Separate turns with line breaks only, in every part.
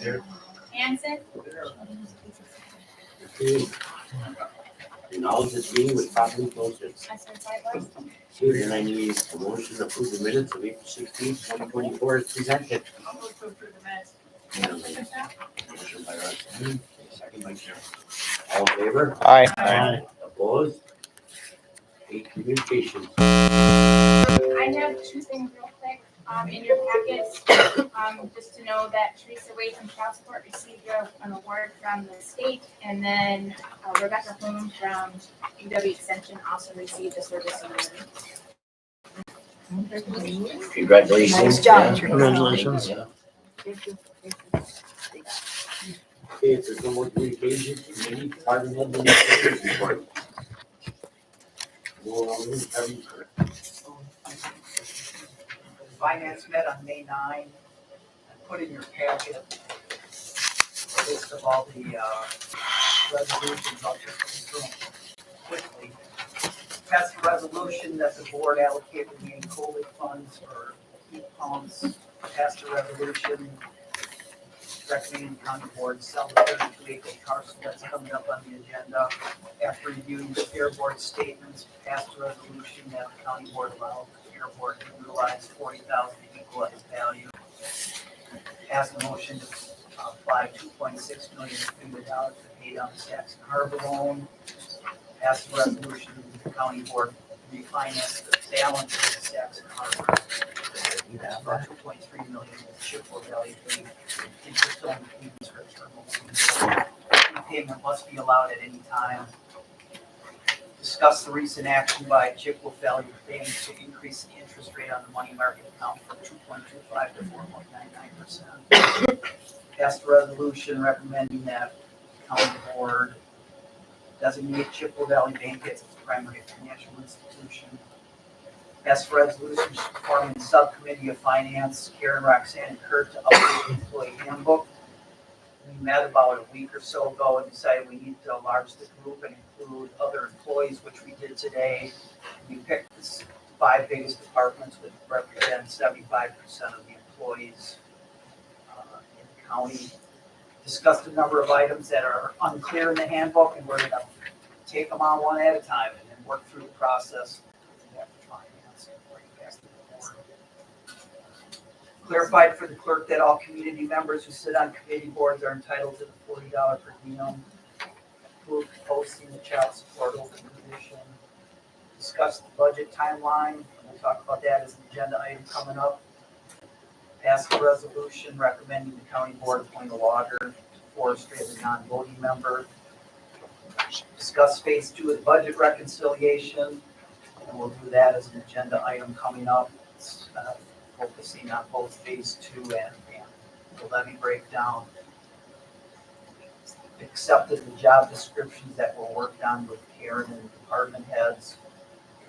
Here.
Hanson.
Okay. Acknowledge this meeting was properly posted.
Esther Seibler.
Okay, then I need a motion to approve the minutes of April 16th, 2024 as presented.
I'll move to approve the minutes.
Motion by Roxanne, second by Sharon. All in favor?
Aye.
Opposed? Eight communications.
I have two things real quick, in your packets, just to know that Teresa Wade from Child Support received an award from the state, and then Rebecca Bloom from UW Extension also received a service award.
Congratulations.
Nice job.
Yeah.
Congratulations.
Yeah. Okay, if there's no more communications, committee, department head, administrators report. Well,
Finance met on May 9. I put in your packet a list of all the resolutions. I'll just go through them quickly. Passed a resolution that the board allocated the COVID funds for heat pumps. Passed a resolution recommending the county board sell the 32-acre parcel that's coming up on the agenda. After reviewing the fair board statements, passed a resolution that the county board allow the fair board to utilize $40,000 to equalize value. Passed a motion to apply $2.6 million to pay down the Saxon Harbor loan. Passed a resolution that the county board refinance the balance of the Saxon Harbor. For $2.3 million with Chippewa Valley Bank. Interest only payments for terminal. Repayment must be allowed at any time. Discuss the recent action by Chippewa Valley Bank to increase the interest rate on the money market account from 2.25 to 4.99%. Passed a resolution recommending that the county board designate Chippewa Valley Bank as its primary financial institution. Passed a resolution forming the subcommittee of finance, Karen, Roxanne, and Kurt, to update the employee handbook. We met about a week or so ago and decided we need to enlarge the group and include other employees, which we did today. We picked the 5 biggest departments, which represent 75% of the employees in the county. Discussed a number of items that are unclear in the handbook, and we're going to take them on one at a time and then work through the process. Clarified for the clerk that all community members who sit on committee boards are entitled to the $40 per diem. Approved posting the child support open position. Discuss the budget timeline. We'll talk about that as an agenda item coming up. Pass the resolution recommending the county board appoint a logger to forestry as a non-voting member. Discuss phase 2 of the budget reconciliation, and we'll do that as an agenda item coming up. It's, focusing on both phase 2 and the levy breakdown. Accepted the job descriptions that were worked on with Karen and department heads,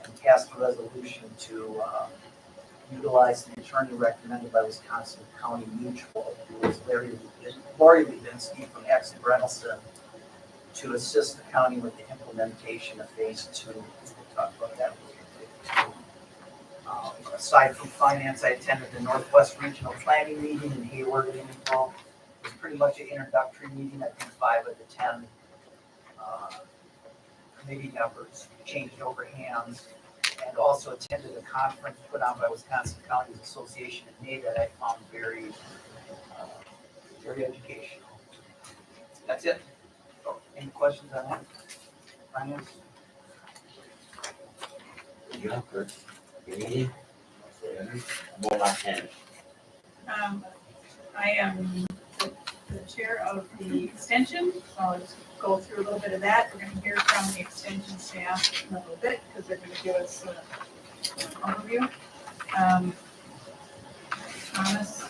and passed a resolution to utilize the attorney recommended by Wisconsin County Mutual, who is Lori Levinsky from Exit Renelson, to assist the county with the implementation of phase 2. We'll talk about that later. Aside from finance, I attended the Northwest Regional Planning meeting in Hayward in April. It was pretty much an introductory meeting. I think 5 of the 10 committee members changed over hands, and also attended a conference put on by Wisconsin Counties Association in May that I found very educational. That's it. So, any questions on that? Finance?
Yeah, Kurt. Any? More like 10.
I am the chair of the extension, so I'll just go through a little bit of that. We're going to hear from the extension staff in a little bit because they're going to give us an overview. Thomas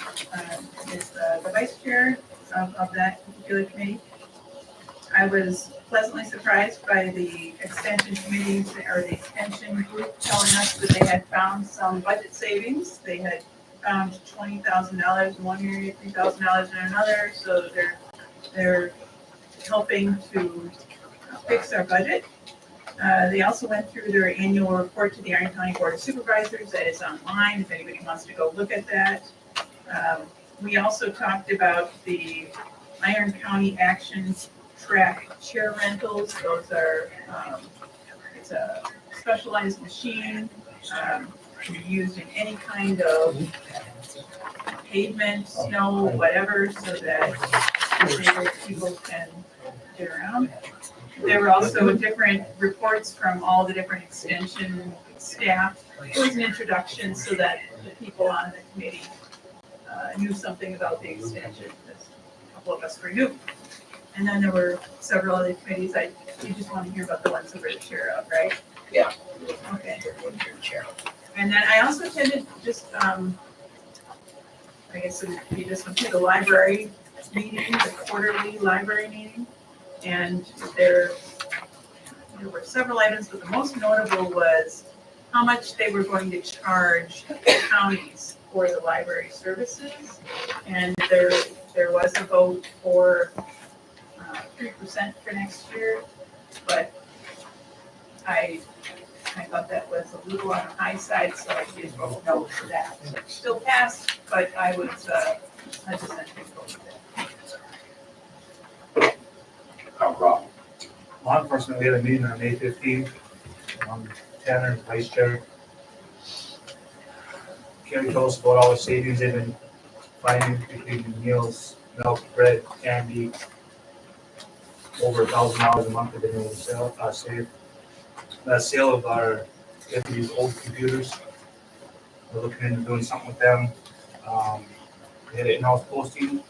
is the vice chair of that particular committee. I was pleasantly surprised by the extension committees or the extension group telling us that they had found some budget savings. They had found $20,000 in one area, $3,000 in another, so they're helping to fix our budget. They also went through their annual report to the Iron County Board of Supervisors that is online if anybody wants to go look at that. We also talked about the Iron County Action Track chair rentals. Those are, it's a specialized machine, can be used in any kind of pavement, snow, whatever, so that disabled people can get around. There were also different reports from all the different extension staff. It was an introduction so that the people on the committee knew something about the extension, because a couple of us were new. And then there were several other committees. You just want to hear about the ones that we're the chair of, right?
Yeah.
Okay.
Chair.
And then I also attended just, I guess it would be this one too, the library meeting, the quarterly library meeting. And there were several items, but the most notable was how much they were going to charge counties for the library services. And there was a vote for 3% for next year, but I thought that was a little on the high side, so I did vote no for that. Still passed, but I was hesitant to vote for that.
Law enforcement, we had a meeting on May 15th. Tanner, vice chair. Carrie told us about all the savings they've been finding between meals, milk, bread, candy. Over $1,000 a month they've been able to save. The sale of our, we have to use old computers. We're looking into doing something with them. We had an in-house posting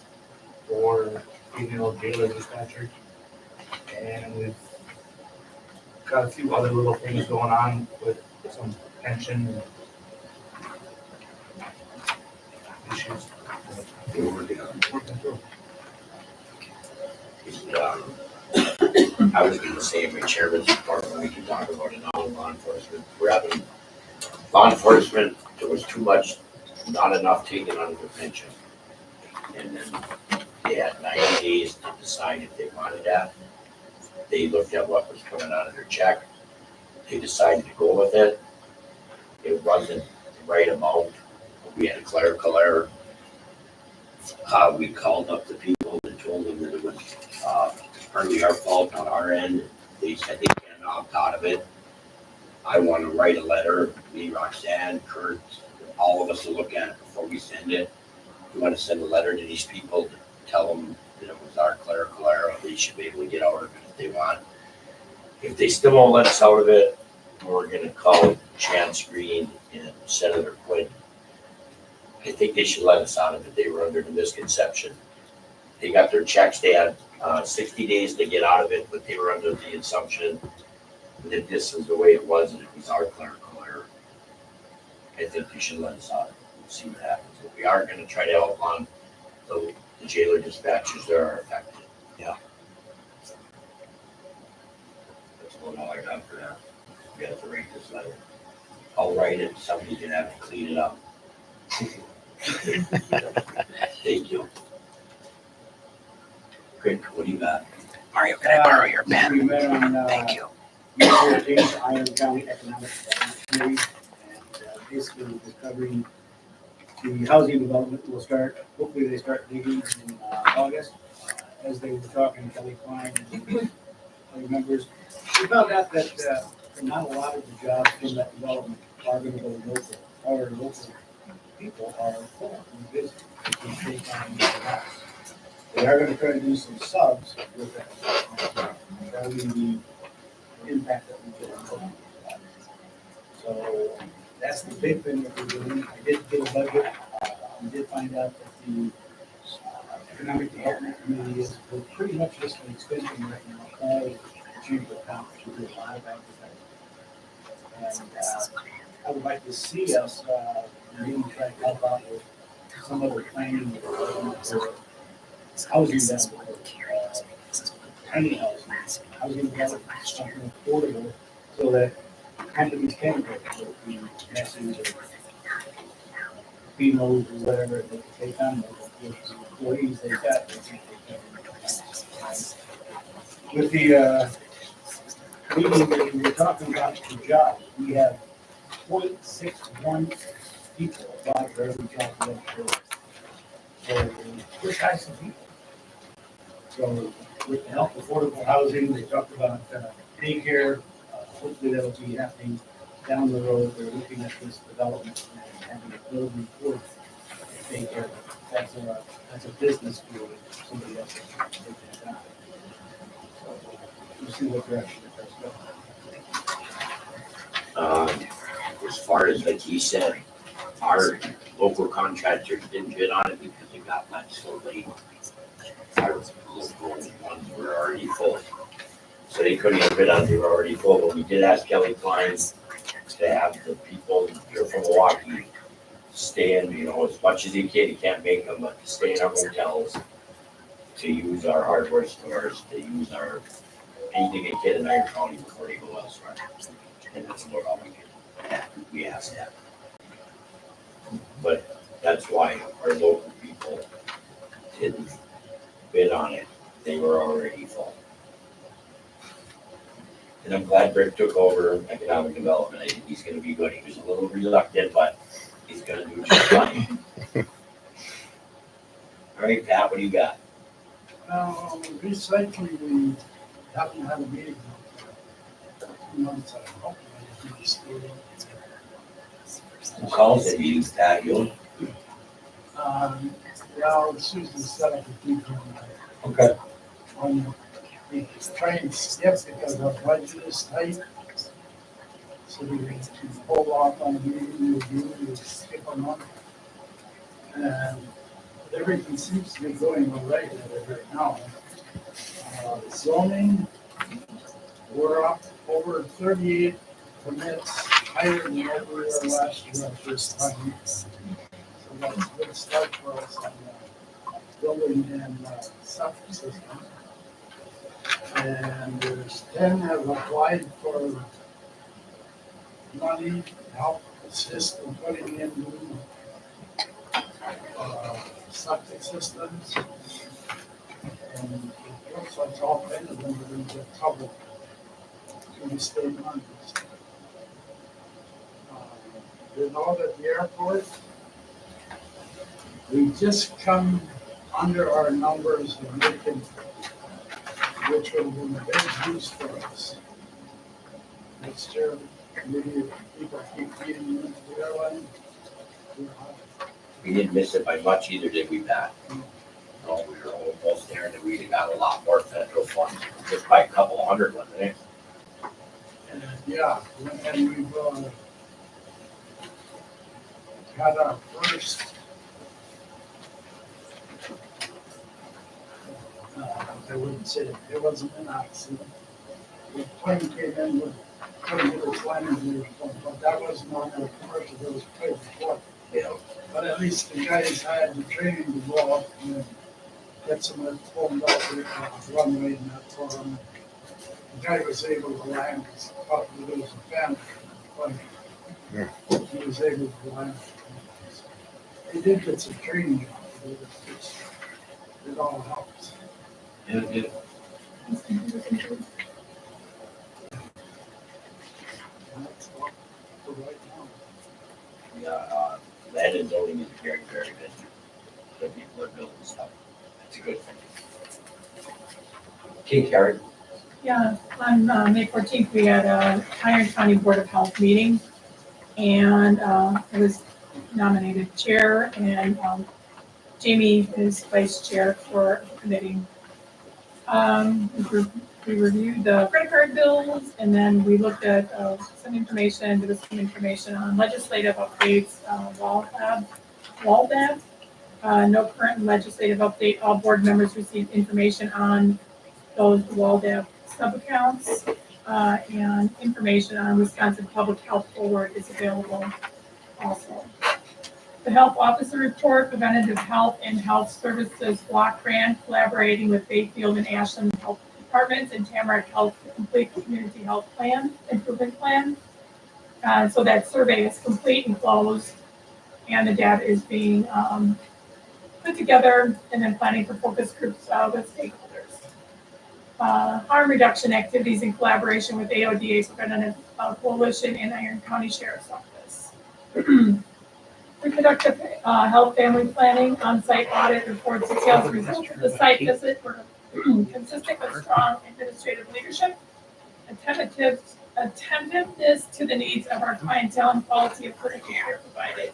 for female jailer dispatcher. And we've got a few other little things going on with some pension and issues. Working through.
I was gonna say, in my chairman's department, we can talk about it now, law enforcement. We're having, law enforcement, there was too much, not enough taken out of the pension. And then they had 90 days to decide if they wanted that. They looked at what was coming out of their check. They decided to go with it. It wasn't the right amount. We had a clerical error. We called up the people and told them that it was partly our fault on our end. They said they can't opt out of it. I want to write a letter, me, Roxanne, Kurt, all of us to look at it before we send it. We want to send a letter to these people to tell them that it was our clerical error. They should be able to get out of it if they want. If they still won't let us out of it, we're going to call Chance Green and Senator Quinn. I think they should let us out of it. They were under the misconception. They got their checks. They had 60 days to get out of it, but they were under the assumption that this is the way it was and it was our clerical error. I think they should let us out. We'll see what happens. But we are going to try to help on the jailer dispatchers that are affected.
Yeah.
That's about all I got for that. We have to write this letter. I'll write it. Somebody can have to clean it up. Thank you. Quick, what do you got?
Mario, can I borrow your pen?
We met on,
Thank you.
May 14th, Iron County Economic Development Committee, and basically was covering the housing development will start, hopefully they start digging in August. As they were talking, Kelly Klein and other members, we found out that not a lot of the jobs in that development are going to go local, or local people are full and busy. They can take on more jobs. They are going to try to do some subs with that. That will be the impact that we get on that. So that's the big thing that we're doing. I did get a budget. We did find out that the Economic Development Committee is we're pretty much just an extension right now. All the Chamber of Commerce. We do a lot of advertising. And I would like to see us really try to help out with some other planning for housing development, tiny housing, housing development, something affordable, so that companies can go with the masses or females or whatever, they can take on with the employees they've got. They can take on. With the meeting that we were talking about the jobs, we have 0.61 people apply for every job we have. for push heights and people. So with the help of affordable housing, they talked about daycare, hopefully that'll be happening down the road. They're looking at this development and having a building for daycare. That's a business for somebody else to take that on. So we'll see what direction it does go.
As far as like he said, our local contractors didn't bid on it because it got let so late. Our local ones were already full. So they couldn't even bid on it, they were already full, but we did ask Kelly Klein to have the people here from Milwaukee stay in, as much as he can, he can't make them, but to stay in our hotels, to use our hardware stores, to use anything they can in Iron County before they go elsewhere. And that's about all we asked that. But that's why our local people didn't bid on it, they were already full. And I'm glad Rick took over economic development, I think he's gonna be good, he was a little reluctant, but he's gonna do just fine. All right, Pat, what do you got?
Recycling, we haven't had a meeting for 2 months, I hope.
Who calls it, you, Pat, you?
Well, Susan set up a meeting
Okay.
on the train skip because our budget is tight. So we can hold off on the meeting, we skip a month. And everything seems to be going all right right now. Zoning, we're up over 38 permits, higher than what we were last year, our first time. So that's a good start for us on building and septic system. And there's 10 have applied for money to help assist in putting in new septic systems. And it looks like all 10 of them are going to get trouble in the state money. You know that the airport, we just come under our numbers and making, which would have been a big boost for us. Next year, maybe people keep feeding into the airline.
We didn't miss it by much either, did we, Pat? No, we were almost there, and we got a lot more federal funds, just by a couple hundred, wasn't it?
And yeah, and we've had our first I wouldn't say it wasn't an accident. The plane came in with couldn't get its landing, but that wasn't on the commercial, that was paid before.
Yeah.
But at least the guys had the training to go up and get some of it formed out the runway and that for them. The guy was able to land, because there was a family. But he was able to land. He did get some training. It all helps.
Yeah.
And that's all for right now.
Yeah, land and zoning is very, very busy. The people are building stuff. That's a good thing. Okay, Karen.
Yeah, on May 14th, we had a Iron County Board of Health meeting, and I was nominated chair, and Jamie is vice chair for the committee. We reviewed the credit card bills, and then we looked at some information, there was some information on legislative updates, WALDAB. No current legislative update, all board members received information on those WALDAB sub-accounts, and information on Wisconsin Public Health Forward is available also. The Health Officer Report, Preventative Health and Health Services Block Grant, collaborating with Bayfield and Ashland Health Departments and Tamarack Health to complete Community Health Plan, Improvement Plan. So that survey is complete and closed, and the data is being put together, and then planning for focus groups with stakeholders. Harm reduction activities in collaboration with AODA's Preventative Coalition and Iron County Sheriff's Office. Reproductive health family planning on-site audit reports details results of the site visit were consistent with strong administrative leadership, attentiveness to the needs of our clientele, and quality of clinical care provided.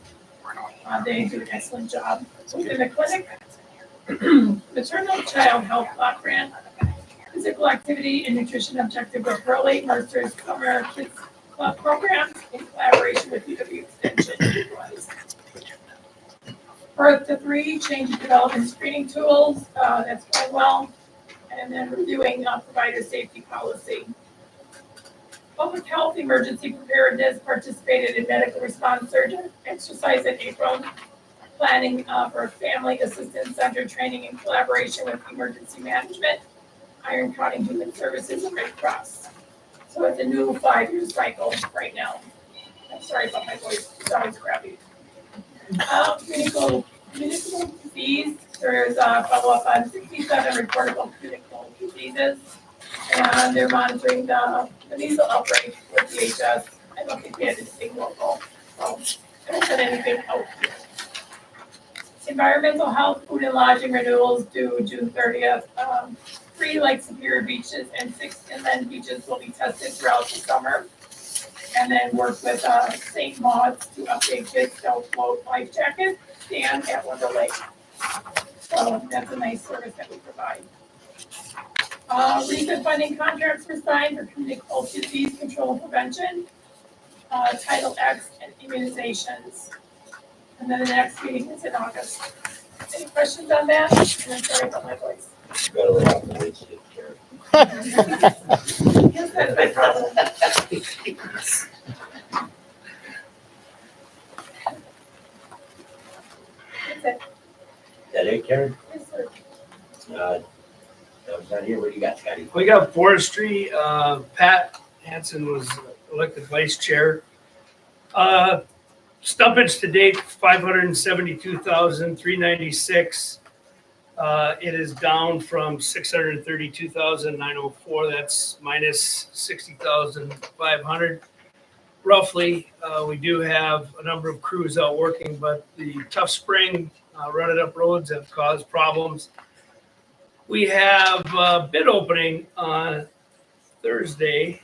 They do an excellent job. Within the clinic, maternal child health block grant, physical activity and nutrition objective with Hurley Mercer's Summer Kids Club programs in collaboration with UW Extension. Birth to 3, change of development screening tools, that's going well. And then reviewing provider safety policy. Public health emergency preparedness, participated in medical response surgeon exercise in April. Planning for family assistance center training in collaboration with emergency management, Iron County Human Services, and Red Cross. So it's a new 5-year cycle right now. I'm sorry about my voice, it's always crappy. Municipal disease, there's a follow-up on 67 reportable communicable diseases. And they're monitoring the measles outbreak with DHS. I don't think we had anything local, so I haven't said anything out here. Environmental health, food and lodging renewals due June 30th. 3 Lake Superior beaches and 6 inland beaches will be tested throughout the summer. And then work with St. Maud's to update kids' float life jackets and at Wonder Lake. So that's a nice service that we provide. Recent funding contracts were signed for communicable disease control and prevention, Title X, and immunizations. And then the next meeting is in August. Any questions on that? And I'm sorry about my voice.
Better lay out the way it's taken care
Yes, that's my problem. That's it.
That it, Karen?
Yes, sir.
That was not here. What do you got, Scotty?
We got forestry, Pat Hansen was elected vice chair. Stumpage to date, 572,396. It is down from 632,904. That's minus 60,500 roughly. We do have a number of crews out working, but the tough spring, rutted up roads have caused problems. We have a bid opening on Thursday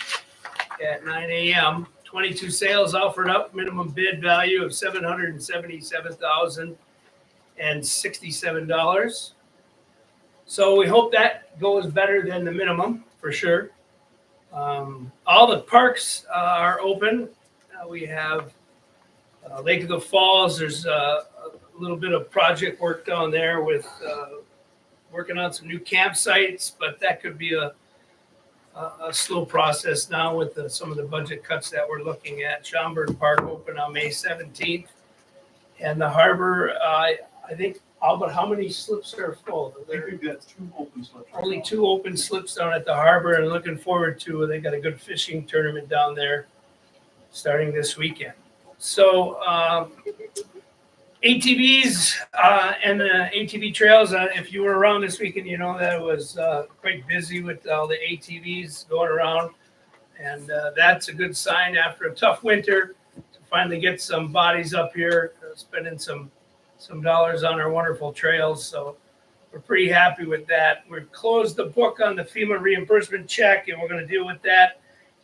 at 9 a.m. 22 sales offered up, minimum bid value of $777,067. So we hope that goes better than the minimum for sure. All the parks are open. We have Lake of the Falls. There's a little bit of project work down there with working on some new campsites, but that could be a slow process now with some of the budget cuts that we're looking at. Schaumburg Park open on May 17th. And the harbor, I think, Albert, how many slips are full?
We've got 2 open slips.
Only 2 open slips down at the harbor, and looking forward to, they got a good fishing tournament down there starting this weekend. So ATVs and the ATV trails, if you were around this weekend, you know that it was quite busy with all the ATVs going around. And that's a good sign after a tough winter to finally get some bodies up here, spending some dollars on our wonderful trails. So we're pretty happy with that. We've closed the book on the FEMA reimbursement check, and we're going to deal with that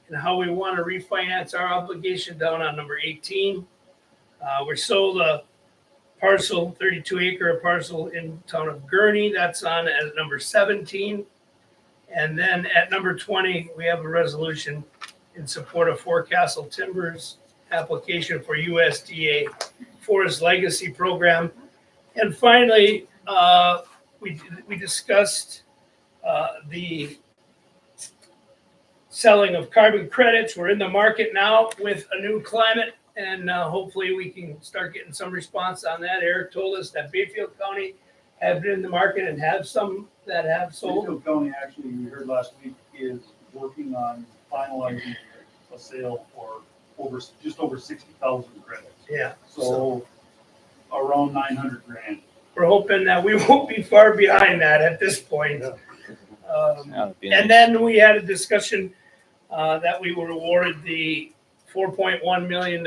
and how we want to refinance our obligation down on number 18. We sold a parcel, 32-acre parcel in town of Gurnee. That's on at number 17. And then at number 20, we have a resolution in support of Forecastle Timbers application for USDA Forest Legacy Program. And finally, we discussed the selling of carbon credits. We're in the market now with a new climate, and hopefully we can start getting some response on that. Eric told us that Bayfield County have been in the market and have some that have sold.
Bayfield County, actually, we heard last week, is working on finalizing a sale for just over 60,000 credits.
Yeah.
So around 900 grand.
We're hoping that we won't be far behind that at this point. And then we had a discussion that we were awarded the $4.1 million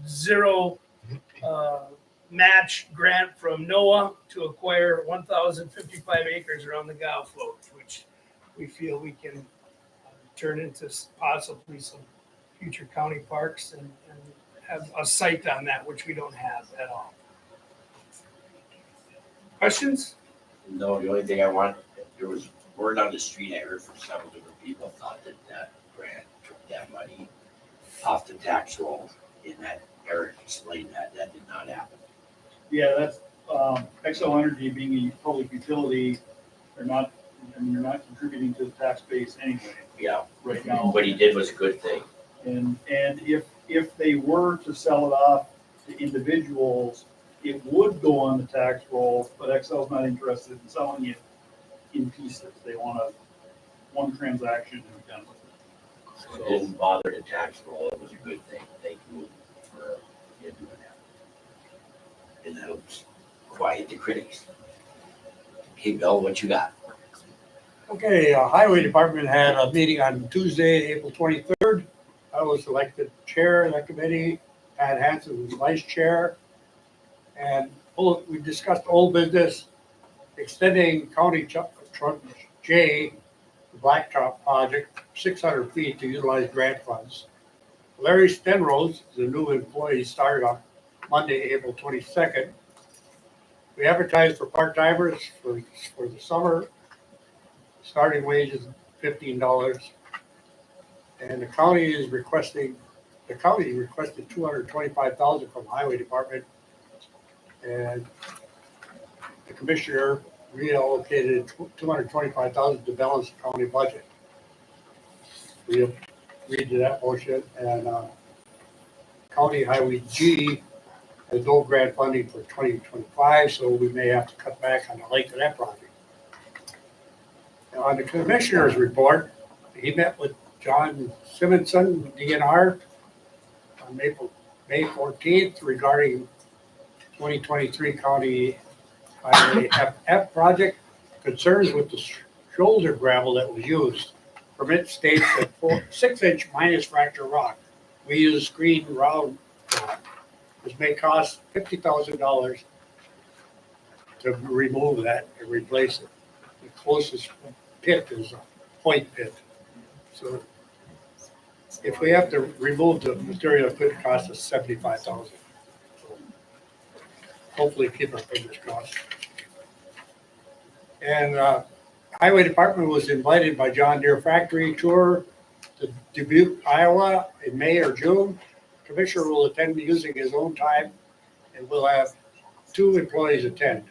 zero match grant from NOAA to acquire 1,055 acres around the Gow Float, which we feel we can turn into possibly some future county parks and have a site on that, which we don't have at all. Questions?
No, the only thing I want, there was word on the street, I heard from several different people, thought that that grant took that money off the tax roll, and that Eric explained that did not happen.
Yeah, that's, Xcel Energy being a public utility, they're not, I mean, you're not contributing to the tax base anyway,
Yeah,
right now.
what he did was a good thing.
And if they were to sell it off to individuals, it would go on the tax roll, but Xcel's not interested in selling it in pieces. They want one transaction and be done with it.
So it didn't bother the tax roll, it was a good thing. Thank you for doing that. And that helps quiet the critics. Hey, Bill, what you got?
Okay, Highway Department had a meeting on Tuesday, April 23rd. I was elected chair of that committee. Pat Hansen was vice chair. And we discussed old business, extending County Truck J, the Blacktop project, 600 feet to utilize grant funds. Larry Stenrose is a new employee, started on Monday, April 22nd. We advertised for part-timers for the summer. Starting wage is $15. And the county requested $225,000 from Highway Department. And the commissioner reallocated $225,000 to balance the county budget. We agreed to that motion, and County Highway G has no grant funding for 2025, so we may have to cut back on the length of that project. Now, on the commissioner's report, he met with John Simonson, DNR, on May 14th regarding 2023 County Highway FF project. Concerns with the shoulder gravel that was used. Permit states that 6-inch minus fracture rock. We use screen round rock. This may cost $50,000 to remove that and replace it. The closest pit is a point pit. So if we have to remove the material, it could cost us $75,000. Hopefully keep our fingers crossed. And Highway Department was invited by John Deere Factory Tour to Dubuque, Iowa in May or June. Commissioner will attend using his own time, and we'll have 2 employees attend.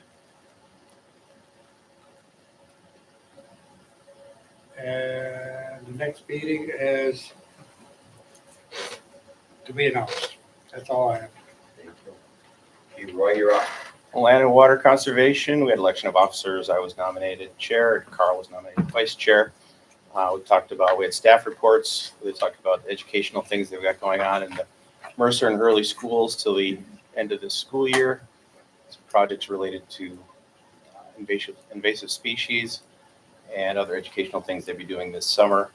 And the next meeting is to be announced. That's all I have.
Thank you. Hey, Roy, you're up.
Land and Water Conservation, we had election of officers. I was nominated chair. Carl was nominated vice chair. We had staff reports. We talked about educational things that we got going on in the Mercer and Hurley schools till the end of this school year. Some projects related to invasive species and other educational things they'll be doing this summer.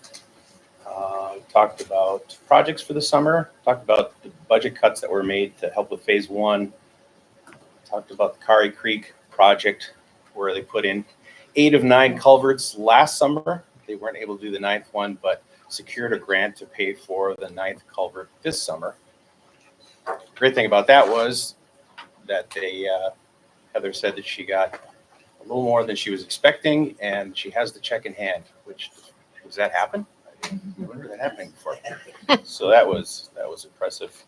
Talked about projects for the summer. Talked about the budget cuts that were made to help with phase 1. Talked about the Kari Creek project where they put in 8 of 9 culverts last summer. They weren't able to do the 9th one, but secured a grant to pay for the 9th culvert this summer. Great thing about that was that Heather said that she got a little more than she was expecting, and she has the check in hand, which, does that happen? I didn't remember that happening before. So that was impressive.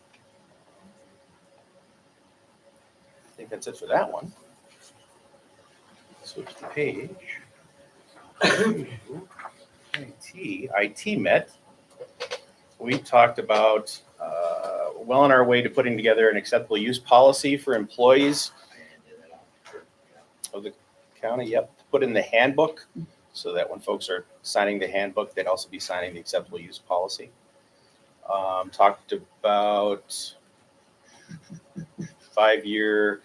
I think that's it for that one. Switch the page. IT met. We talked about well on our way to putting together an acceptable use policy for employees of the county. Yep, put in the handbook so that when folks are signing the handbook, they'd also be signing the acceptable use policy. Talked about 5-year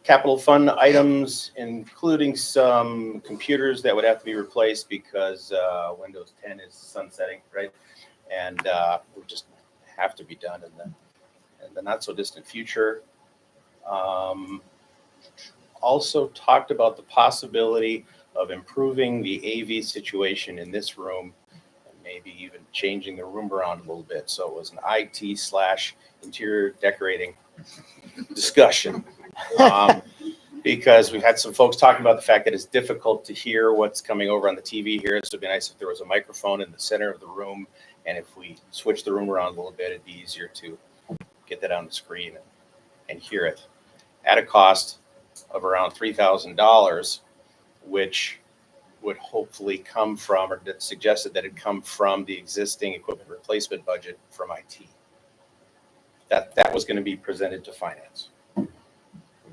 capital fund items, including some computers that would have to be replaced because Windows 10 is sunsetting, right? And will just have to be done in the not so distant future. Also talked about the possibility of improving the AV situation in this room and maybe even changing the room around a little bit. So it was an IT/interior decorating discussion. Because we've had some folks talking about the fact that it's difficult to hear what's coming over on the TV here. So it'd be nice if there was a microphone in the center of the room. And if we switch the room around a little bit, it'd be easier to get that on the screen and hear it at a cost of around $3,000, which would hopefully come from, or that suggested that it come from the existing equipment replacement budget from IT. That was going to be presented to finance.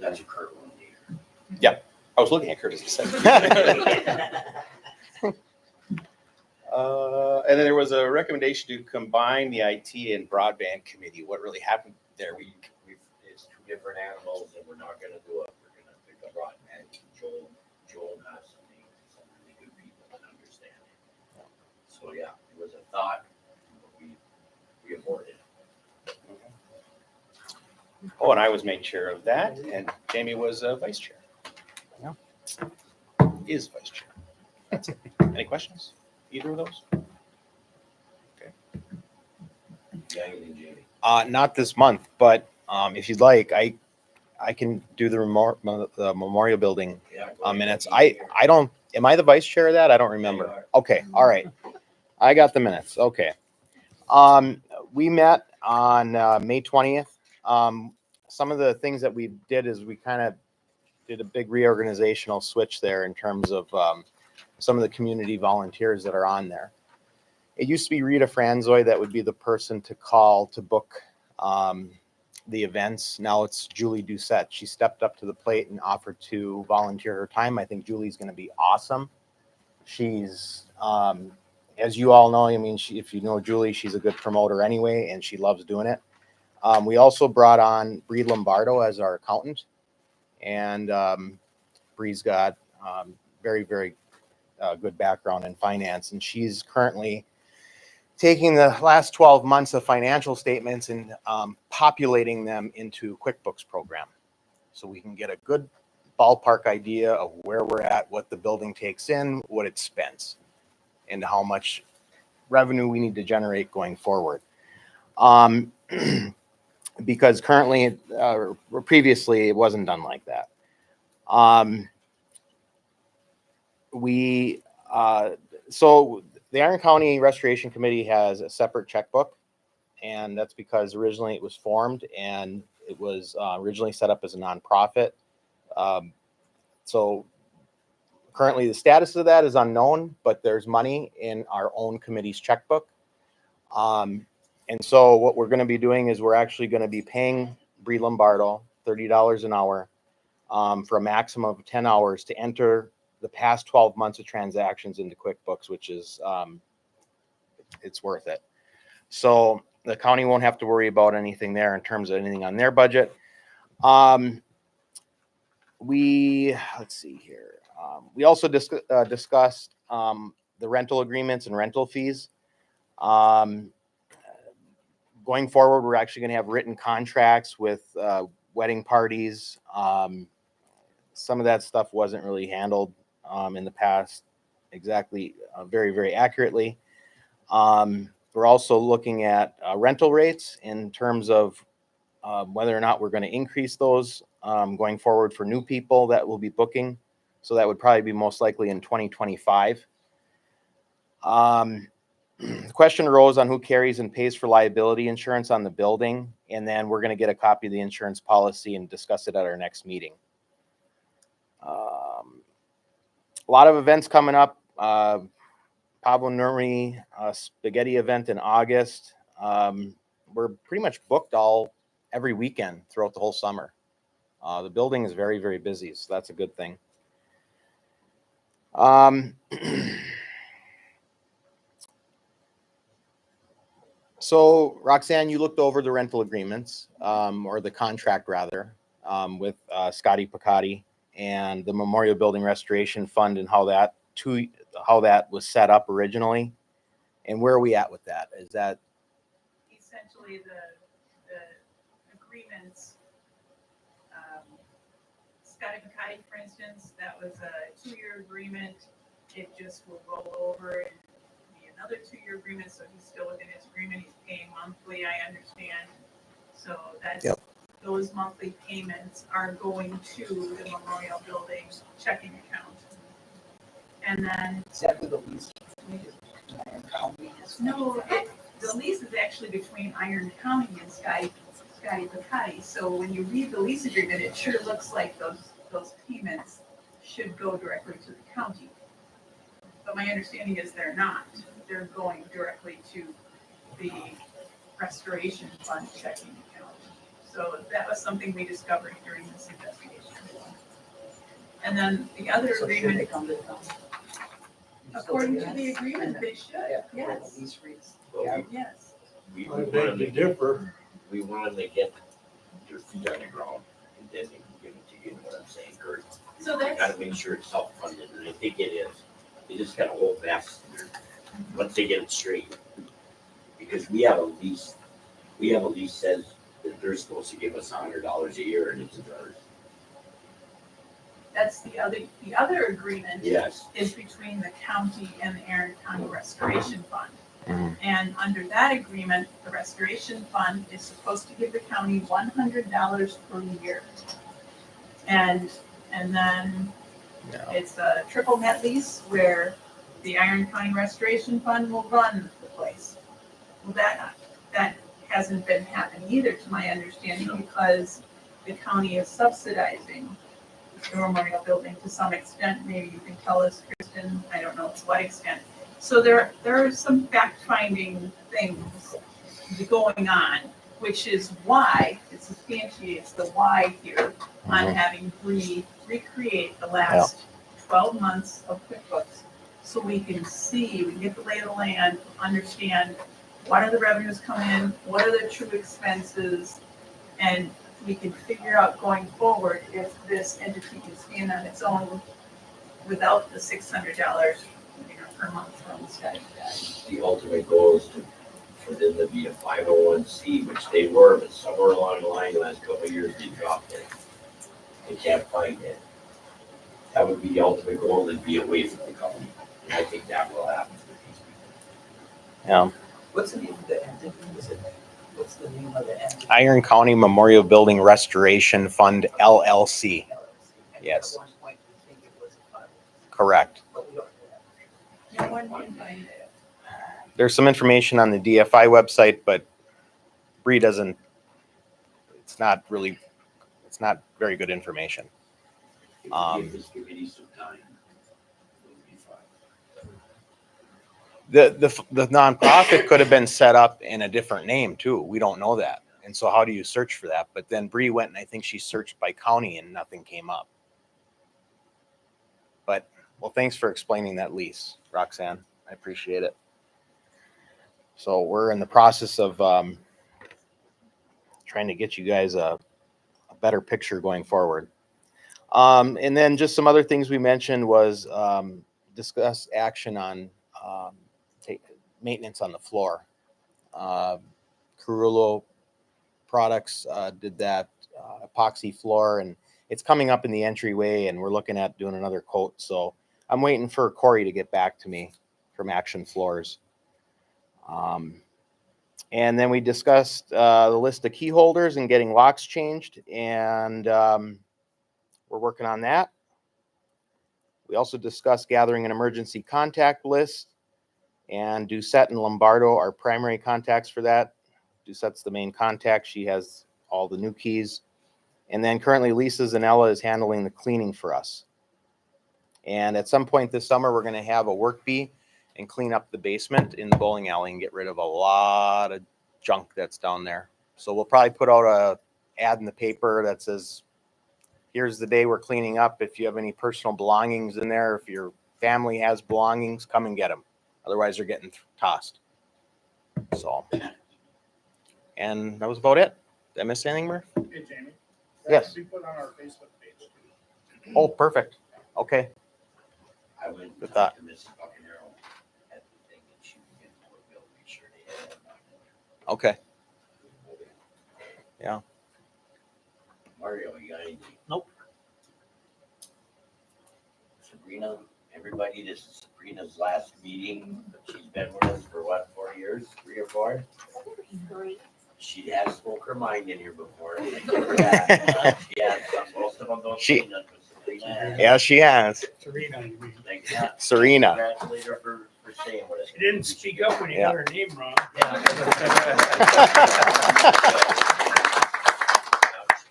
That's a Kurt one.
I was looking at Curtis a second. And then there was a recommendation to combine the IT and broadband committee. What really happened there?
It's two different animals, and we're not gonna do it. We're gonna pick a broadband. Joel has some really good people that understand it. So yeah, it was a thought, but we aborted it.
Oh, and I was made chair of that, and Jamie was vice chair.
Yeah.
Is vice chair. That's it. Any questions? Either of those?
Yeah, you and Jamie.
Not this month, but if you'd like, I can do the memorial building
Yeah, go ahead.
minutes. I don't, am I the vice chair of that? I don't remember.
Yeah, you
Okay, all right. I got the minutes. Okay. We met on May 20th. Some of the things that we did is we kind of did a big reorganizational switch there in terms of some of the community volunteers that are on there. It used to be Rita Franzoy that would be the person to call to book the events. Now it's Julie Doucette. She stepped up to the plate and offered to volunteer her time. I think Julie's going to be awesome. She's, as you all know, I mean, if you know Julie, she's a good promoter anyway, and she loves doing it. We also brought on Bree Lombardo as our accountant, and Bree's got very, very good background in finance, and she's currently taking the last 12 months of financial statements and populating them into QuickBooks program, so we can get a good ballpark idea of where we're at, what the building takes in, what it spends, and how much revenue we need to generate going forward. Because currently, or previously, it wasn't done like that. So the Iron County Restoration Committee has a separate checkbook, and that's because originally it was formed and it was originally set up as a nonprofit. So currently the status of that is unknown, but there's money in our own committee's checkbook. And so what we're going to be doing is we're actually going to be paying Bree Lombardo $30 an hour for a maximum of 10 hours to enter the past 12 months of transactions into QuickBooks, which is, it's worth it. So the county won't have to worry about anything there in terms of anything on their budget. Let's see here. We also discussed the rental agreements and rental fees. Going forward, we're actually going to have written contracts with wedding parties. Some of that stuff wasn't really handled in the past exactly very, very accurately. We're also looking at rental rates in terms of whether or not we're going to increase those going forward for new people that will be booking. So that would probably be most likely in 2025. The question arose on who carries and pays for liability insurance on the building, and then we're going to get a copy of the insurance policy and discuss it at our next meeting. A lot of events coming up. Pablo Nurmi spaghetti event in August. We're pretty much booked every weekend throughout the whole summer. The building is very, very busy, so that's a good thing. So Roxanne, you looked over the rental agreements, or the contract rather, with Scotty Picotti and the Memorial Building Restoration Fund and how that was set up originally. And where are we at with that? Is that
Essentially, the agreements Scotty McKay, for instance, that was a 2-year agreement. It just will roll over and be another 2-year agreement, so he's still within his agreement. He's paying monthly, I understand. So that's,
Yep.
those monthly payments are going to the Memorial Building checking account. And then,
Is that with the lease?
no, the lease is actually between Iron County and Scotty McKay. So when you read the lease agreement, it sure looks like those payments should go directly to the county. But my understanding is they're not. They're going directly to the restoration fund checking account. So that was something we discovered during this investigation. And then the other
So should they
agreement,
come to the county?
according to the agreement, they should,
Yeah,
yes,
the lease rates.
Well,
yes.
we
I
wanted
beg
to
to differ.
we wanted to get your feet on the ground and then they can give it to you, you know what I'm saying, Kurt?
So
You
that's,
gotta make sure it's self-funded, and I think it is. They just gotta hold fast once they get it straight. Because we have a lease says that they're supposed to give us $100 a year and it's ours.
that's the other agreement
Yes,
is between the county and the Erin County Restoration Fund.
Mhm.
And under that agreement, the Restoration Fund is supposed to give the county $100 per year. And then
Yeah.
it's a triple net lease where the Iron County Restoration Fund will run the place. Well, that hasn't been happening either, to my understanding, because the county is subsidizing the Memorial Building to some extent. Maybe you can tell us, Kristen, I don't know to what extent. So there are some fact-finding things going on, which is why it substantiates the why here on
Mhm.
having recreate the last 12 months of QuickBooks, so we can see, we can get the lay of the land, understand what are the revenues coming in, what are the true expenses, and we can figure out going forward if this entity can stand on its own without the $600, per month from the state.
the ultimate goal is for them to be a 501c, which they were, but somewhere along the line, the last couple of years, they dropped it. They can't find it. That would be the ultimate goal, to be away from the company, and I think that will happen for these people.
Yeah.
What's the name of the entity? What's the name of the entity?
Iron County Memorial Building Restoration Fund LLC.
And
Yes.
At one point, we think it was a fund,
Correct.
but we don't know that.
No one can find it.
There's some information on the DFI website, but Bree doesn't, it's not very good information.
If you give this committee some time, it'll be fine.
The nonprofit could have been set up in a different name too. We don't know that. And so how do you search for that? But then Bree went and I think she searched by county and nothing came up. But, well, thanks for explaining that lease, Roxanne. I appreciate it. So we're in the process of trying to get you guys a better picture going forward. And then just some other things we mentioned was discuss action on maintenance on the floor. Carullo Products did that epoxy floor, and it's coming up in the entryway, and we're looking at doing another coat. So I'm waiting for Corey to get back to me from Action Floors. And then we discussed the list of key holders and getting locks changed, and we're working on that. We also discussed gathering an emergency contact list, and Doucette and Lombardo are primary contacts for that. Doucette's the main contact. She has all the new keys. And then currently Lisa Zanella is handling the cleaning for us. And at some point this summer, we're going to have a work bee and clean up the basement in the bowling alley and get rid of a lot of junk that's down there. So we'll probably put out a ad in the paper that says, here's the day we're cleaning up. If you have any personal belongings in there, if your family has belongings, come and get them. Otherwise, they're getting tossed. So, and that was about it. Did I miss anything, Murph?
Hey, Jamie.
Yes.
We put on our Facebook page too.
Oh, perfect. Okay.
I went
Good
and
thought.
talked to Mrs. Buckingham at the thing, and she was getting more bill, make sure they had it.
Okay. Yeah.
Mario, you got anything?
Nope.
Sabrina, everybody, this is Sabrina's last meeting, but she's been with us for what, 4 years, 3 or 4? She has spoke her mind in here before. I give her that. She has, most of them don't
She-
say nothing, but Sabrina has.
Yeah, she has.
Serena, you mean?
Like that.
Serena.
Congratulate her for saying what it
She didn't speak up when you got her name wrong.
She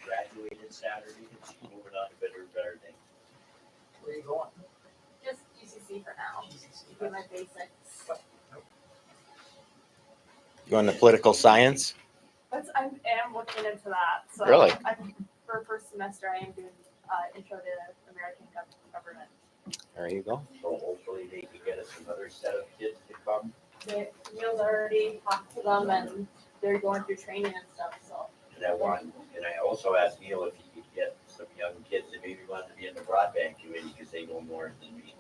graduated Saturday and she's moving on to better things.
Where you going?
Just GCC for now. Do my basics.
Going to political science?
I am looking into that. So
Really?
For first semester, I am doing intro to American government.
There you go.
So hopefully they can get us another set of kids to come.
Neil's already talked to them and they're going through training and stuff. So
And I also asked Neil if he could get some young kids that maybe want to be in the broadband committee because they know more than me.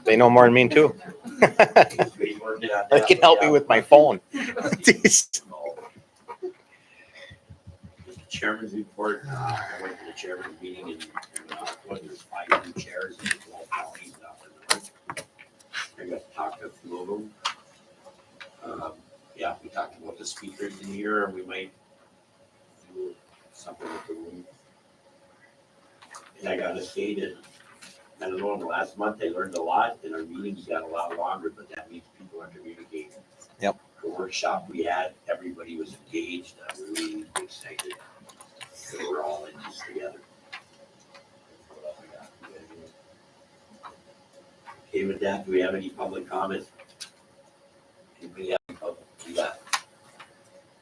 They know more than me too.
We worked on
They
that,
can
but
help
yeah.
me with my phone.
Just the chairman's report, I went to the chairman's meeting and there's 5 new chairs in 12 counties now. I got to talk to a few of them. Yeah, we talked about the speakers in here and we might do something with the room. And I gotta say that, I don't know, in the last month I learned a lot and our meetings got a lot longer, but that means people are communicating.
Yep.
The workshop we had, everybody was engaged. I'm really excited that we're all in this together. Okay, with that, do we have any public comments? Anybody have any public? Yeah.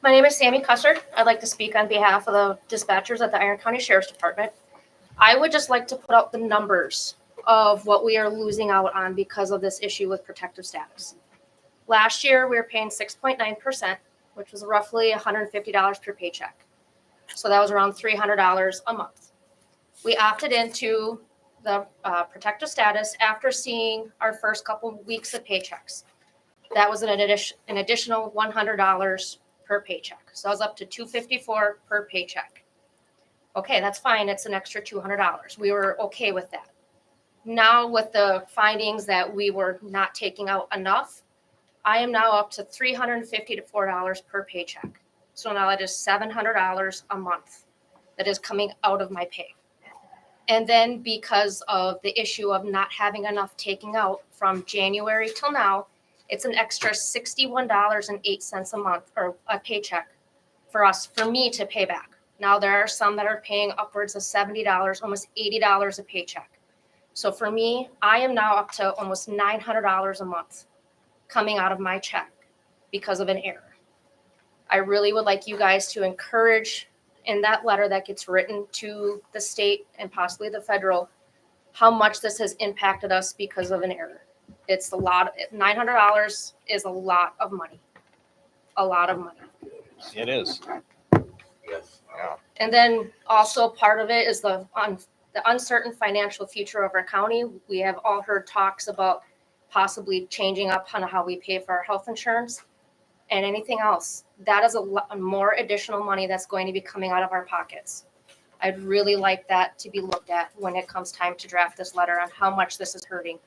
My name is Sammy Custer. I'd like to speak on behalf of the dispatchers at the Iron County Sheriff's Department. I would just like to put out the numbers of what we are losing out on because of this issue with protective status. Last year, we were paying 6.9%, which was roughly $150 per paycheck. So that was around $300 a month. We opted into the protective status after seeing our first couple weeks of paychecks. That was an additional $100 per paycheck. So I was up to $254 per paycheck. Okay, that's fine. It's an extra $200. We were okay with that. Now with the findings that we were not taking out enough, I am now up to $350 to $400 per paycheck. So now that is $700 a month that is coming out of my pay. And then because of the issue of not having enough taking out from January till now, it's an extra $61.08 a month or a paycheck for me to pay back. Now there are some that are paying upwards of $70, almost $80 a paycheck. So for me, I am now up to almost $900 a month coming out of my check because of an error. I really would like you guys to encourage in that letter that gets written to the state and possibly the federal, how much this has impacted us because of an error. It's a lot. $900 is a lot of money. A lot of money.
It is.
Yes.
And then also part of it is the uncertain financial future of our county. We have all heard talks about possibly changing up on how we pay for our health insurance and anything else. That is a lot more additional money that's going to be coming out of our pockets. I'd really like that to be looked at when it comes time to draft this letter on how much this is hurting.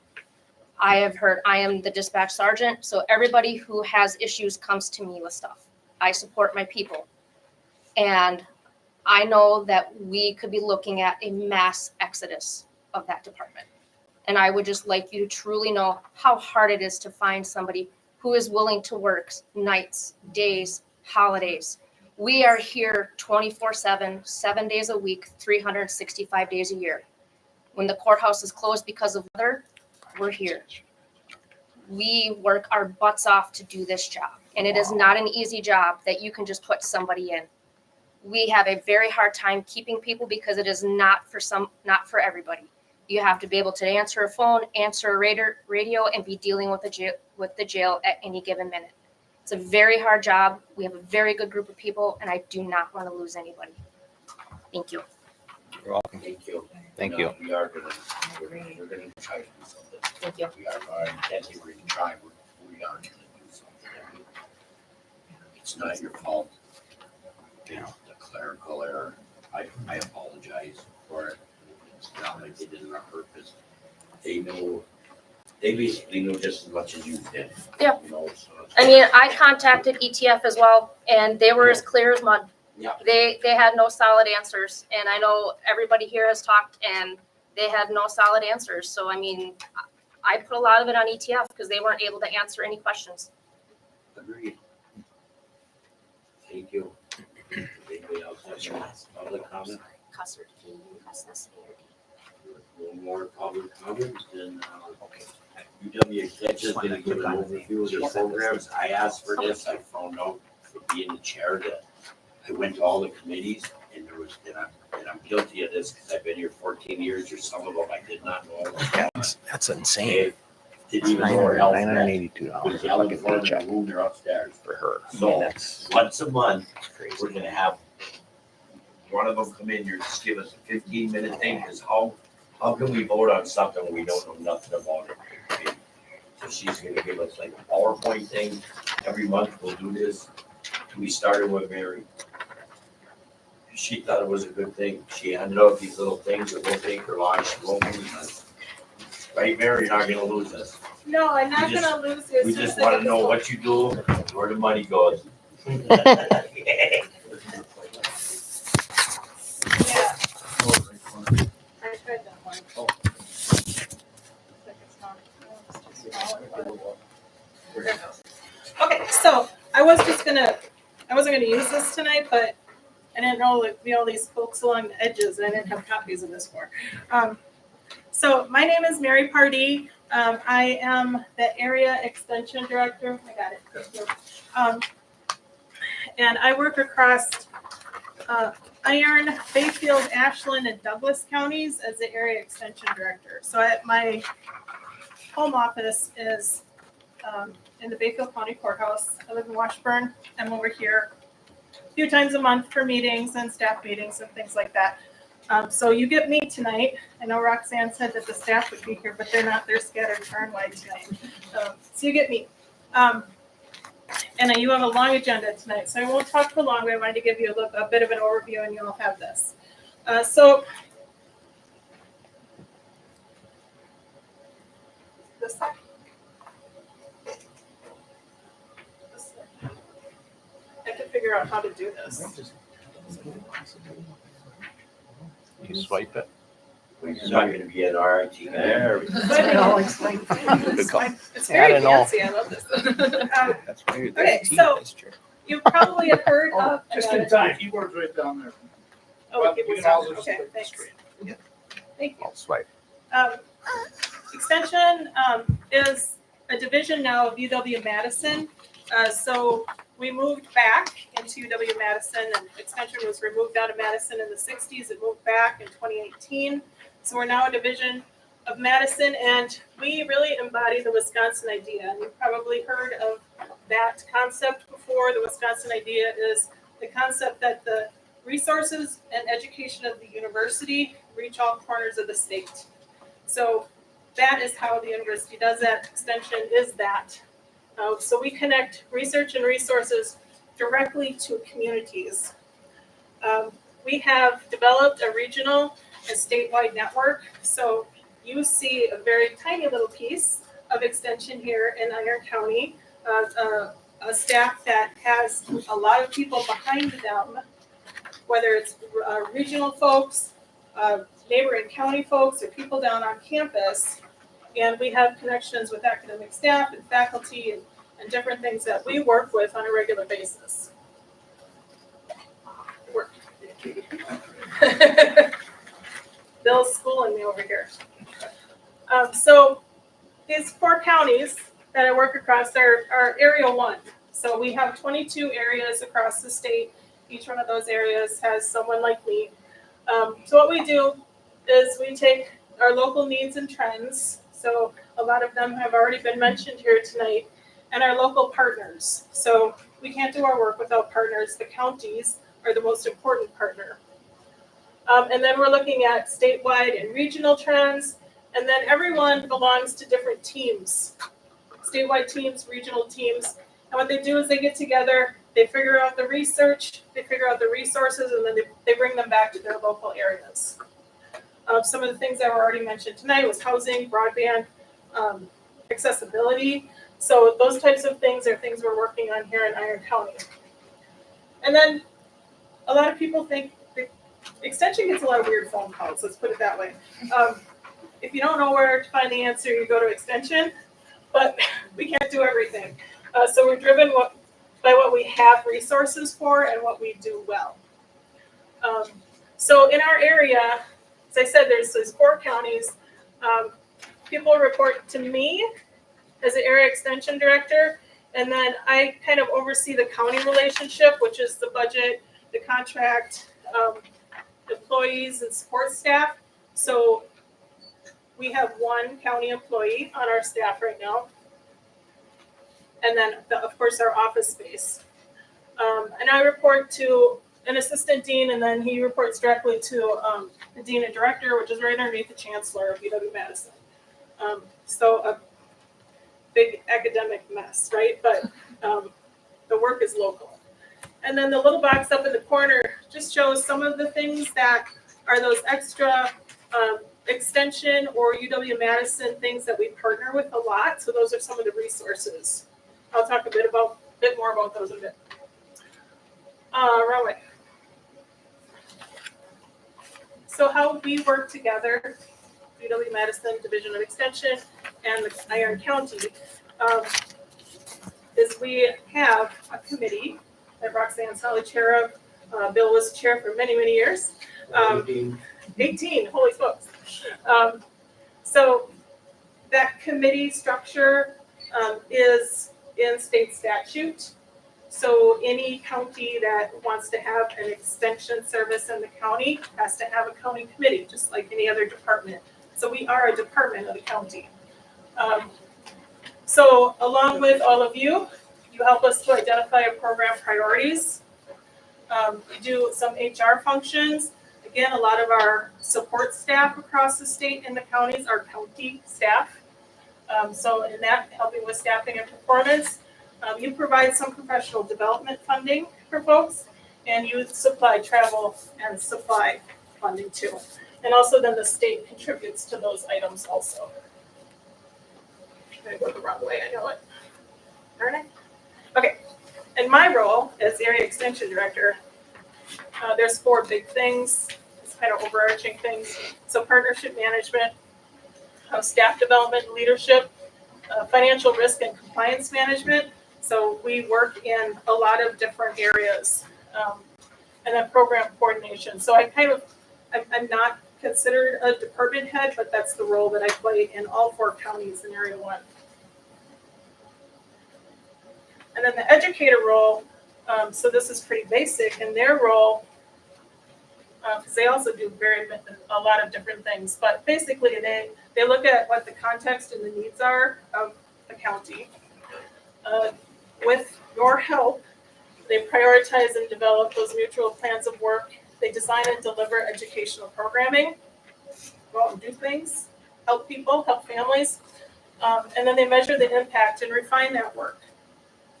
I have heard, I am the dispatch sergeant, so everybody who has issues comes to me with stuff. I support my people. And I know that we could be looking at a mass exodus of that department. And I would just like you to truly know how hard it is to find somebody who is willing to work nights, days, holidays. We are here 24/7, 7 days a week, 365 days a year. When the courthouse is closed because of weather, we're here. We work our butts off to do this job. And it is not an easy job that you can just put somebody in. We have a very hard time keeping people because it is not for everybody. You have to be able to answer a phone, answer a radio, and be dealing with the jail at any given minute. It's a very hard job. We have a very good group of people, and I do not want to lose anybody. Thank you.
You're welcome.
Thank you.
Thank you.
We are gonna try to do something.
Thank you.
We are, can't say we're gonna try, we are gonna do something. It's not your fault. You know, the clerical error, I apologize for it. It's not like they did it on purpose. they basically know just as much as you did.
Yeah.
You know, so it's-
I mean, I contacted ETF as well, and they were as clear as mud.
Yeah.
They had no solid answers, and I know everybody here has talked, and they had no solid answers. So, I mean, I put a lot of it on ETF because they weren't able to answer any questions.
Agreed. Thank you. Anybody else have any public comment?
Custard, can you pass this here?
No more public comment, then, UW Extension didn't give an overview of their programs. I asked for this, I found out for being the chair that I went to all the committees and there was, and I'm guilty of this because I've been here 14 years, or some of them I did not know.
That's insane.
Okay, didn't even know where health met.
$982
Was yelling for them and moved her upstairs.
for her.
So,
That's
once a month,
crazy.
we're gonna have one of them come in here, just give us a 15-minute thing, because how can we vote on something when we don't know nothing about it? Okay, so she's gonna give us like a PowerPoint thing, every month we'll do this. We started with Mary. She thought it was a good thing, she handed out these little things that won't take her long, she won't lose us. Right, Mary, you're not gonna lose us.
No, I'm not
We just-
gonna lose this.
We just wanna know what you do, where the money goes.
Yeah. I tried that one. There it goes. Okay, so I wasn't gonna use this tonight, but I didn't know like all these folks along the edges, and I didn't have copies of this for. So my name is Mary Pardee. I am the area extension director. I got it. Thank you. And I work across Iron, Bayfield, Ashland, and Douglas counties as the area extension director. So my home office is in the Bayfield County Courthouse. I live in Washburn. I'm over here a few times a month for meetings and staff meetings and things like that. So you get me tonight. I know Roxanne said that the staff would be here, but they're not. They're scattered far and wide tonight. So you get me. And you have a long agenda tonight, so I won't talk for long, but I wanted to give you a bit of an overview, and you'll have this. So this side. This side. I have to figure out how to do this.
You swipe it.
We're not gonna be an RIT guy. There we go.
Good call.
It's
Yeah, I
very
don't know.
fancy. I love this.
That's weird.
Okay, so you probably have heard of. I
Just
got
in
it.
time, keyboard's right down there.
Oh,
Well,
keyboard's
you can
on.
also just
Okay,
click
thanks.
straight.
Thank you.
I'll swipe.
Extension is a division now of UW Madison. So we moved back into UW Madison, and Extension was removed out of Madison in the 60s. It moved back in 2018. So we're now a division of Madison, and we really embody the Wisconsin idea. And you've probably heard of that concept before. The Wisconsin idea is the concept that the resources and education of the university reach all corners of the state. So that is how the university does that. Extension is that. So we connect research and resources directly to communities. We have developed a regional and statewide network. So you see a very tiny little piece of extension here in Iron County, a staff that has a lot of people behind them, whether it's regional folks, neighboring county folks, or people down on campus. And we have connections with academic staff and faculty and different things that we work with on a regular basis. Work. Bill's schooling me over here. So these 4 counties that I work across are Area 1. So we have 22 areas across the state. Each one of those areas has someone like me. So what we do is we take our local needs and trends. So a lot of them have already been mentioned here tonight, and our local partners. So we can't do our work without partners. The counties are the most important partner. And then we're looking at statewide and regional trends, and then everyone belongs to different teams, statewide teams, regional teams. And what they do is they get together, they figure out the research, they figure out the resources, and then they bring them back to their local areas.
Some of the things that were already mentioned tonight was housing, broadband, accessibility. So those types of things are things we're working on here in Iron County. And then a lot of people think the extension gets a lot of weird phone calls, let's put it that way. If you don't know where to find the answer, you go to extension, but we can't do everything. So we're driven by what we have resources for and what we do well. So in our area, as I said, there's 4 counties. People report to me as the area extension director, and then I kind of oversee the county relationship, which is the budget, the contract, employees and support staff. So we have 1 county employee on our staff right now. And then, of course, our office space. And I report to an assistant dean, and then he reports directly to the dean and director, which is right underneath the chancellor of UW-Madison. So a big academic mess, right? But the work is local. And then the little box up in the corner just shows some of the things that are those extra extension or UW-Madison things that we partner with a lot. So those are some of the resources. I'll talk a bit more about those in a bit. Runway. So how we work together, UW-Madison Division of Extension and the Iron County, is we have a committee that Roxanne Solly chair of. Bill was chair for many, many years. 18, holy smokes. So that committee structure is in state statute. So any county that wants to have an extension service in the county has to have a county committee, just like any other department. So we are a department of the county. So along with all of you, you help us to identify our program priorities. We do some HR functions. Again, a lot of our support staff across the state and the counties are county staff. So in that, helping with staffing and performance. You provide some professional development funding for folks, and you supply travel and supply funding too. And also then the state contributes to those items also. I'm gonna go the wrong way, I know it. Darn it. Okay, in my role as area extension director, there's 4 big things, it's kind of overarching things. So partnership management, staff development and leadership, financial risk and compliance management. So we work in a lot of different areas, and then program coordination. So I'm not considered a department head, but that's the role that I play in all 4 counties in Area 1. And then the educator role, so this is pretty basic, and their role, because they also do a lot of different things, but basically they look at what the context and the needs are of the county. With your help, they prioritize and develop those mutual plans of work. They design and deliver educational programming, go out and do things, help people, help families, and then they measure the impact and refine that work.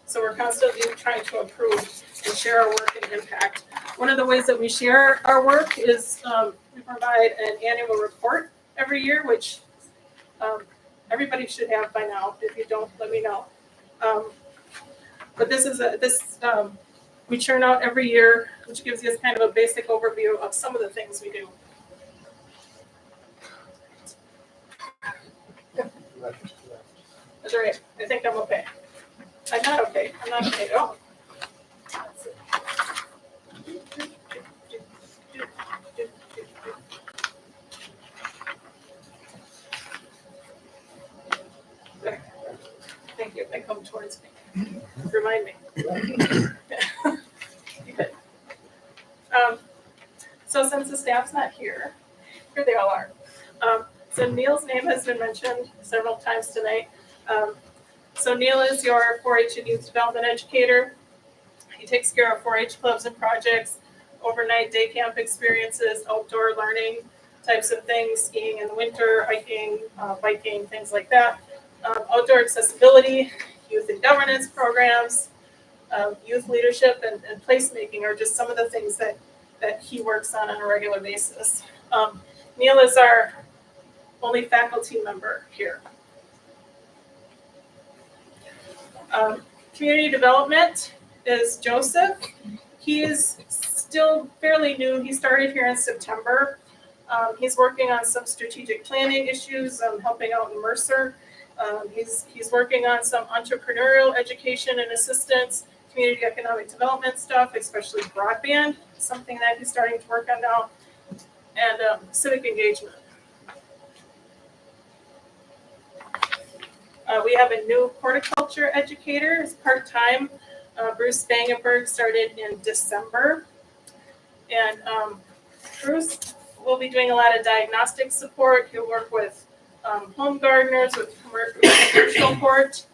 So we're constantly trying to improve and share our work and impact. One of the ways that we share our work is we provide an annual report every year, which everybody should have by now. If you don't, let me know. But this is we churn out every year, which gives you kind of a basic overview of some of the things we do. That's all right. I think I'm okay. I'm not okay. I'm not okay at all. Okay. Thank you. They come towards me. Remind me. Good. So since the staff's not here they all are. So Neil's name has been mentioned several times tonight. So Neil is your 4-H and youth development educator. He takes care of 4-H clubs and projects, overnight day camp experiences, outdoor learning types of things, skiing in the winter, hiking, biking, things like that. Outdoor accessibility, youth and governance programs, youth leadership and placemaking are just some of the things that he works on a regular basis. Neil is our only faculty member here. Community development is Joseph. He is still fairly new. He started here in September. He's working on some strategic planning issues, helping out in Mercer. He's working on some entrepreneurial education and assistance, community economic development stuff, especially broadband, something that he's starting to work on now, and civic engagement. We have a new horticulture educator, it's part-time. Bruce Spangenberg started in December. And Bruce will be doing a lot of diagnostic support. He'll work with home gardeners, with commercial support,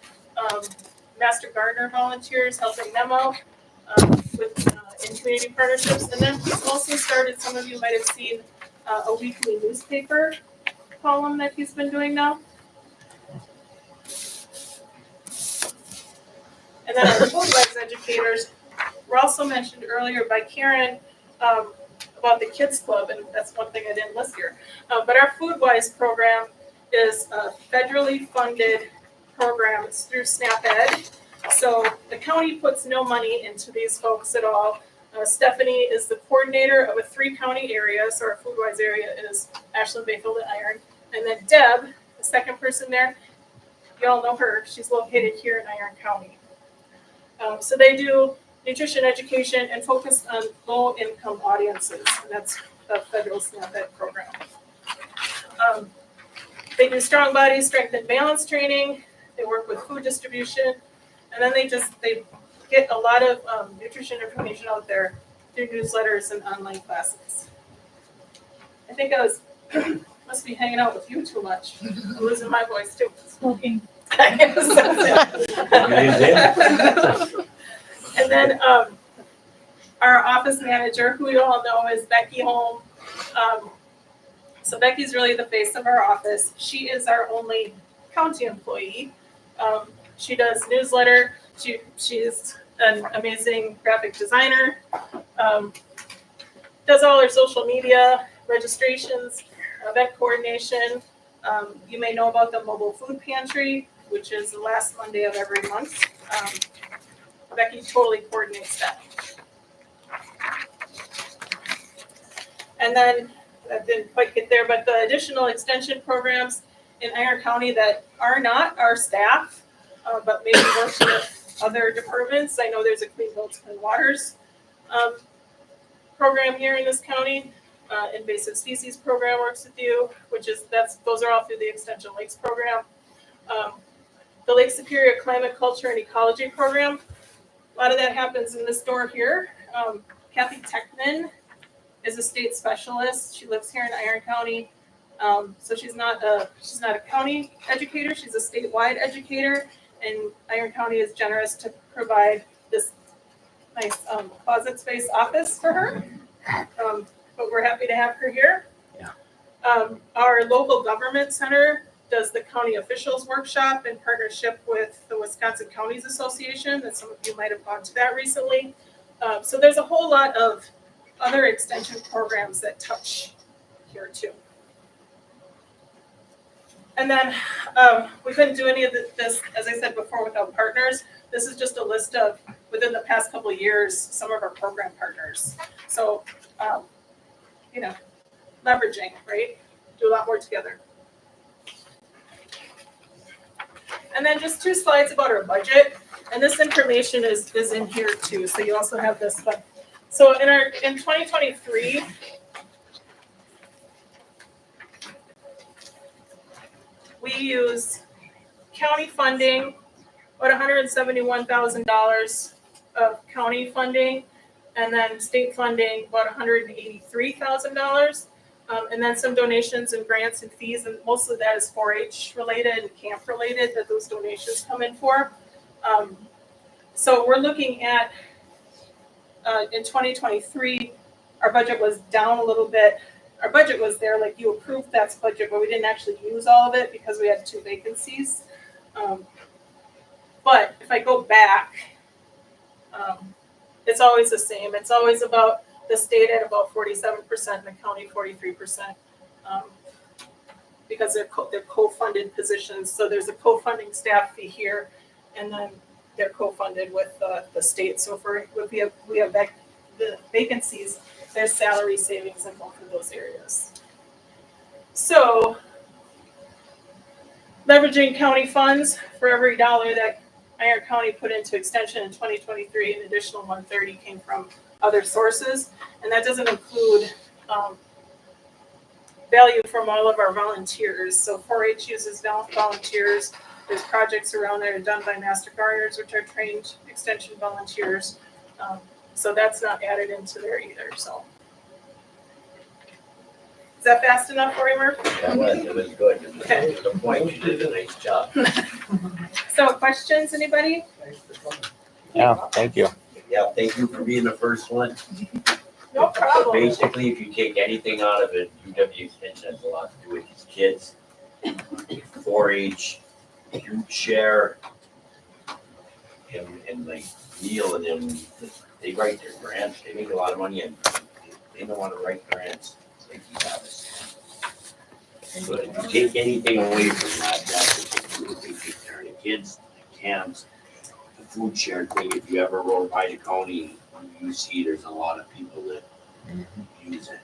master gardener volunteers, helping them out in community partnerships. And then he's also started, some of you might have seen a weekly newspaper column that he's been doing now. And then our food wise educators were also mentioned earlier by Karen about the Kids Club, and that's one thing I didn't list here. But our food wise program is a federally funded program. It's through SNAP-Ed. So the county puts no money into these folks at all. Stephanie is the coordinator of a 3-county area, so our food wise area is Ashland, Bayfield, and Iron. And then Deb, the second person there, you all know her. She's located here in Iron County. So they do nutrition education and focus on low-income audiences, and that's the federal SNAP-Ed program. They do strong body strength and balance training. They work with food distribution, and then they get a lot of nutrition information out there through newsletters and online classes. I think I must be hanging out with you too much. I'm losing my voice too. Smoking. And then our office manager, who you all know is Becky Holm. So Becky's really the face of our office. She is our only county employee. She does newsletter. She's an amazing graphic designer. Does all our social media, registrations, event coordination. You may know about the mobile food pantry, which is the last Monday of every month. Becky totally coordinates that. And then, I didn't quite get there, but the additional extension programs in Iron County that are not our staff, but maybe work with other departments. I know there's a Clean Boats, Clean Waters program here in this county. Invasive species program works with you, those are all through the Extension Lakes program. The Lake Superior Climate, Culture, and Ecology program. A lot of that happens in this door here. Kathy Techman is a state specialist. She lives here in Iron County. So she's not a county educator, she's a statewide educator, and Iron County is generous to provide this nice closet space office for her. But we're happy to have her here. Yeah. Our local government center does the county officials workshop in partnership with the Wisconsin Counties Association, and some of you might have gone to that recently. So there's a whole lot of other extension programs that touch here too. And then we couldn't do any of this, as I said before, without partners. This is just a list of, within the past couple of years, some of our program partners. So, leveraging, right? Do a lot more together. And then just 2 slides about our budget. And this information is in here too. So you also have this one. So in 2023, we use county funding, about $171,000 of county funding, and then state funding, about $183,000. And then some donations and grants and fees, and most of that is 4-H related and camp related that those donations come in for. So we're looking at, in 2023, our budget was down a little bit. Our budget was there, like you approved that budget, but we didn't actually use all of it because we had 2 vacancies. But if I go back, it's always the same. It's always about the state at about 47%, and the county 43%. because they're co-funded positions. So there's a co-funding staff fee here, and then they're co-funded with the state. So if we have the vacancies, there's salary savings in both of those areas. So leveraging county funds, for every dollar that Iron County put into extension in 2023, an additional 130 came from other sources, and that doesn't include value from all of our volunteers. So 4-H uses volunteers. There's projects around there done by Master Gardeners, which are trained extension volunteers. So that's not added into there either. So is that fast enough for you, Murph?
It was good. It was
Okay.
to the point. You did a nice job.
So questions, anybody?
Yeah, thank you.
Yeah, thank you for being the first one.
No problem.
Basically, if you take anything out of it, UW Extension has a lot to do with these kids. 4-H, youth share, and like Neil and them, they write their grants. They make a lot of money and they don't want to write grants like you have. So if you take anything away from that, that's what they take care of the kids, the camps, the food share thing. If you ever roll by the county, you see there's a lot of people that use it.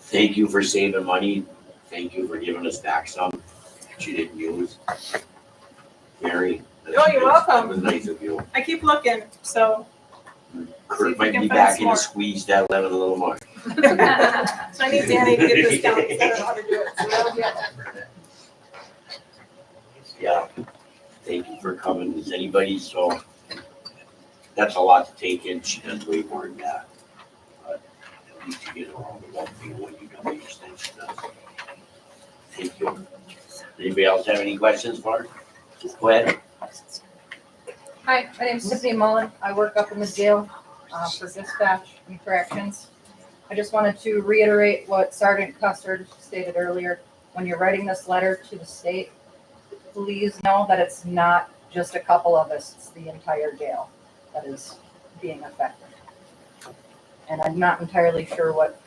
Thank you for saving money. Thank you for giving us back some that you didn't use. Mary.
Oh, you're welcome.
That was nice of you.
I keep looking, so.
Kurt
if
might
we
be
can
back
find
in
more.
to squeeze that lemon a little more.
So I need Danny to get this down, because I don't know how to do it, so that'll be up.
Yeah, thank you for coming. Does anybody, so that's a lot to take in. She does way more than that. But at least you get around the one thing what you can extension does. Thank you. Anybody else have any questions for her? Go ahead.
Hi, my name's Tiffany Mullen. I work up in the jail for dispatch and corrections. I just wanted to reiterate what Sergeant Custer stated earlier. When you're writing this letter to the state, please know that it's not just a couple of us, it's the entire jail that is being affected. And I'm not entirely sure what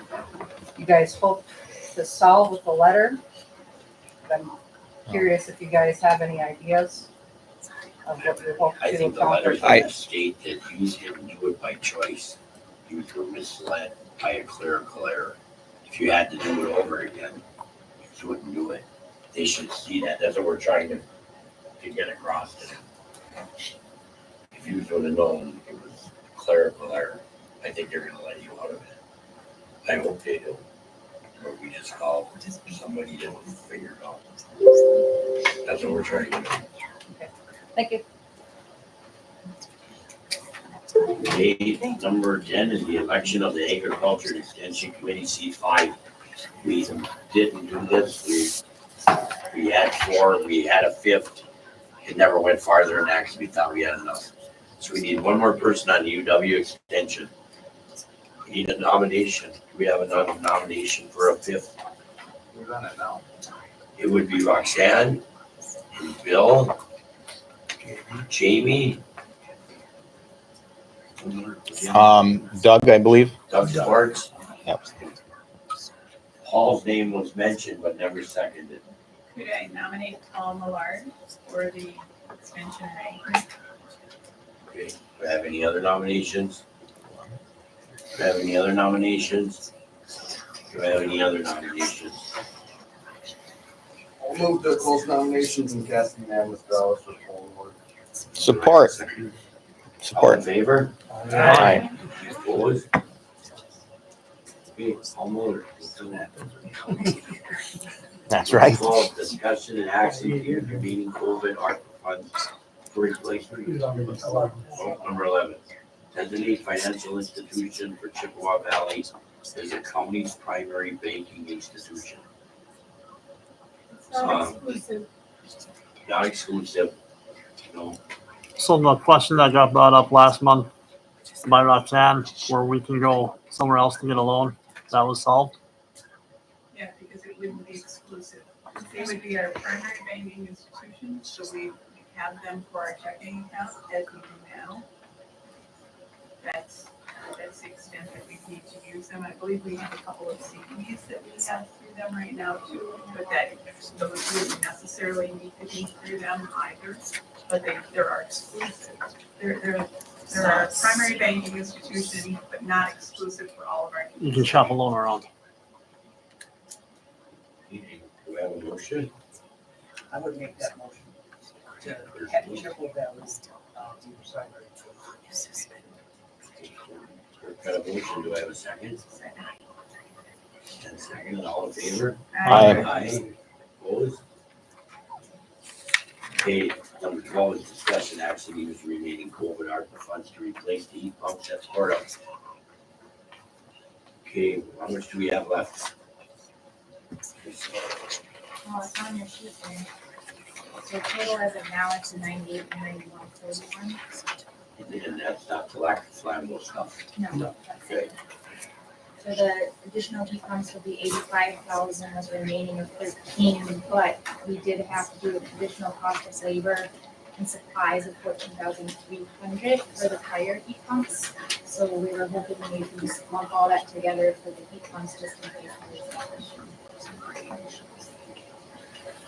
you guys hope to solve with the letter, but I'm curious if you guys have any ideas of what you hope
I
to
think the letters
accomplish.
in the state that you didn't do it by choice. You were misled by a clerical error. If you had to do it over again, you wouldn't do it. They should see that. That's what we're trying to get across to them. If you would have known it was clerical error, I think they're gonna let you out of it. I hope they do. Or we just call somebody that will figure it out. That's what we're trying to do.
Thank you.
Okay, number 10 is the election of the Agriculture Extension Committee C5. We didn't do this. We had 4, we had a 5th. It never went farther than that because we thought we had enough. So we need one more person on the UW Extension. We need a nomination. Do we have another nomination for a 5th?
We're on it now.
It would be Roxanne, and Bill, Jamie,
Doug, I believe.
Doug Schwartz.
Yep.
Paul's name was mentioned but never seconded.
Could I nominate Paul Millard for the extension rank?
Okay, do we have any other nominations? Do we have any other nominations? Do we have any other nominations?
I'll move to close nominations and cast unanimous ballots for Paul Ward.
Support.
All in favor?
Aye.
Opposed? Okay, Paul Muller.
That's right.
12, discussion and action to convening COVID ARPA funds for replacement. Number 11, designate financial institution for Chippewa Valley as the county's primary banking institution.
Exclusive.
Not exclusive, no.
So the question that got brought up last month by Roxanne, where we can go somewhere else to get a loan, that was solved.
Yeah, because it wouldn't be exclusive. They would be our primary banking institution, so we have them for our checking account as we do now. That's that's the extent that we need to use them. I believe we have a couple of CDs that we have through them right now too, but that those wouldn't necessarily need to be through them either. But there are exclusive. There are primary banking institutions, but not exclusive for all of our.
You can shop a loan around.
Do we have a motion?
I would make that motion to have Chippewa Valley, Riverside.
Got a motion, do I have a second? And second, all in favor?
Aye.
Aye. Opposed? Okay, number 12 is discussion action use remaining COVID ARPA funds to replace the heat pumps at Sparta. Okay, how much do we have left?
Well, it's on your sheet there. So total as of now, it's 98 and 91.41.
And that's not the lack of flammable stuff.
No, that's
Okay.
it. So the additional heat pumps will be 85,000 was remaining of 13, but we did have to do an additional cost of labor and supplies of 14,300 for the fire heat pumps. So we were hoping we could just lump all that together for the heat pumps just in case.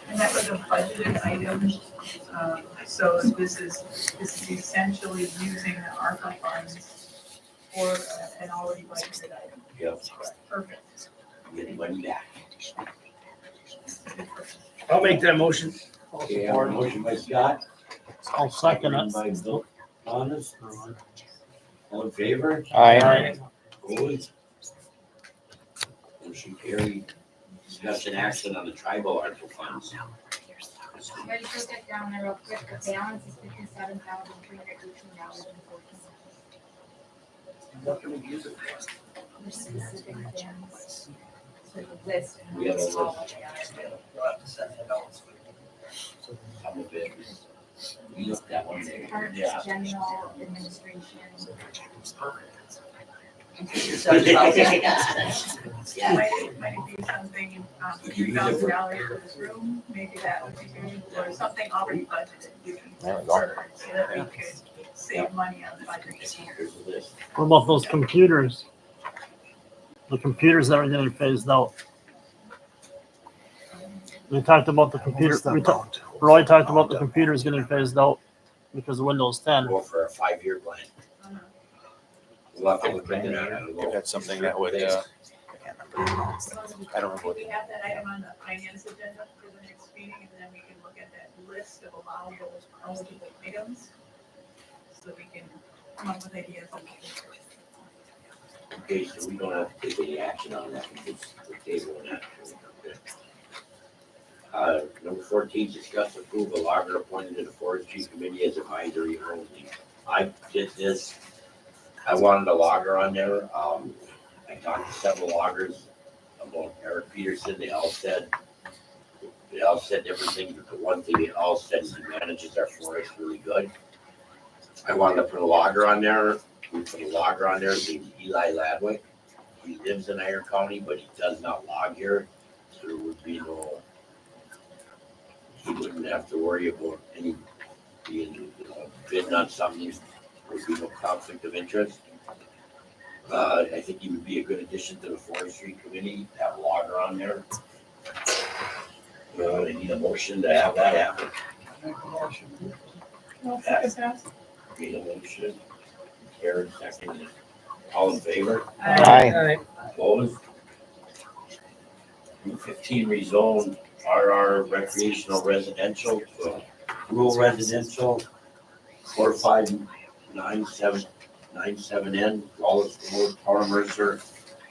And that was a budgeted item. So this is essentially using the ARPA funds for an already budgeted item.
Yep.
Perfect.
Get money back.
I'll make that motion.
Okay, I have a motion by Scott.
I'll second it.
By Bill Thomas. All in favor?
Aye.
Opposed? Motion carried. Discussion action on the tribal ARPA funds.
I just took it down there real quick, the balance is $57,318.14.
What can we use it for?
For specific things. So the list.
We have a list.
You'll have to send it out.
Some of it. We looked at one day.
Parks,
Yeah.
general administration.
Yeah.
Might it be something, $3,000 for this room, maybe that would be good, or something already budgeted, you can
There we go.
consider, so that we could save money on the budget.
Here's the list.
What about those computers? The computers that are getting phased out. We talked about the computer, Roy talked about the computers getting phased out because of Windows 10.
Go for a 5-year plan. We'll have to look into that.
If that's something that would, I don't remember what.
We have that item on the finance agenda for the next meeting, and then we can look at that list of eligible items. So that we can come up with ideas.
Okay, so we don't have to take any action on that, because we're tabling that. Number 14, discuss approve a logger appointed to the forestry committee as advisory only. I did this, I wanted a logger on there, I talked to several loggers about Eric Peterson, they all said different things, but the one thing they all said is he manages our forest really good. I wanted to put a logger on there. We put a logger on there, his name's Eli Ladwick. He lives in Iron County, but he does not log here, so there would be no, he wouldn't have to worry about any being, bidding on something, there would be no conflict of interest. I think he would be a good addition to the forestry committee, have a logger on there. They need a motion to have that happen.
Make a motion.
Well, second that.
Need a motion. Karen, second. All in favor?
Aye.
Opposed? Route 15 rezone RR recreational residential to rural residential 459797N, Wallace Road, Power Mercer,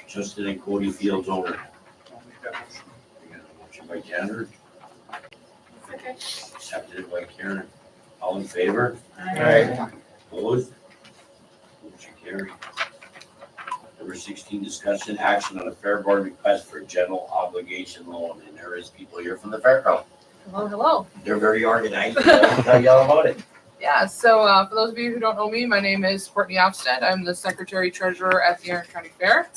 Justin and Cody Fields owner. We got a motion by Tanner,
Okay.
seconded by Karen. All in favor?
Aye.
Opposed? Motion carried. Number 16, discussion action on a fair board request for a general obligation loan, and there is people here from the fairground.
Hello, hello.
They're very organized. I'll tell you all about it.
Yeah, so for those of you who don't know me, my name is Courtney Ofsted. I'm the Secretary Treasurer at the Iron County Fair.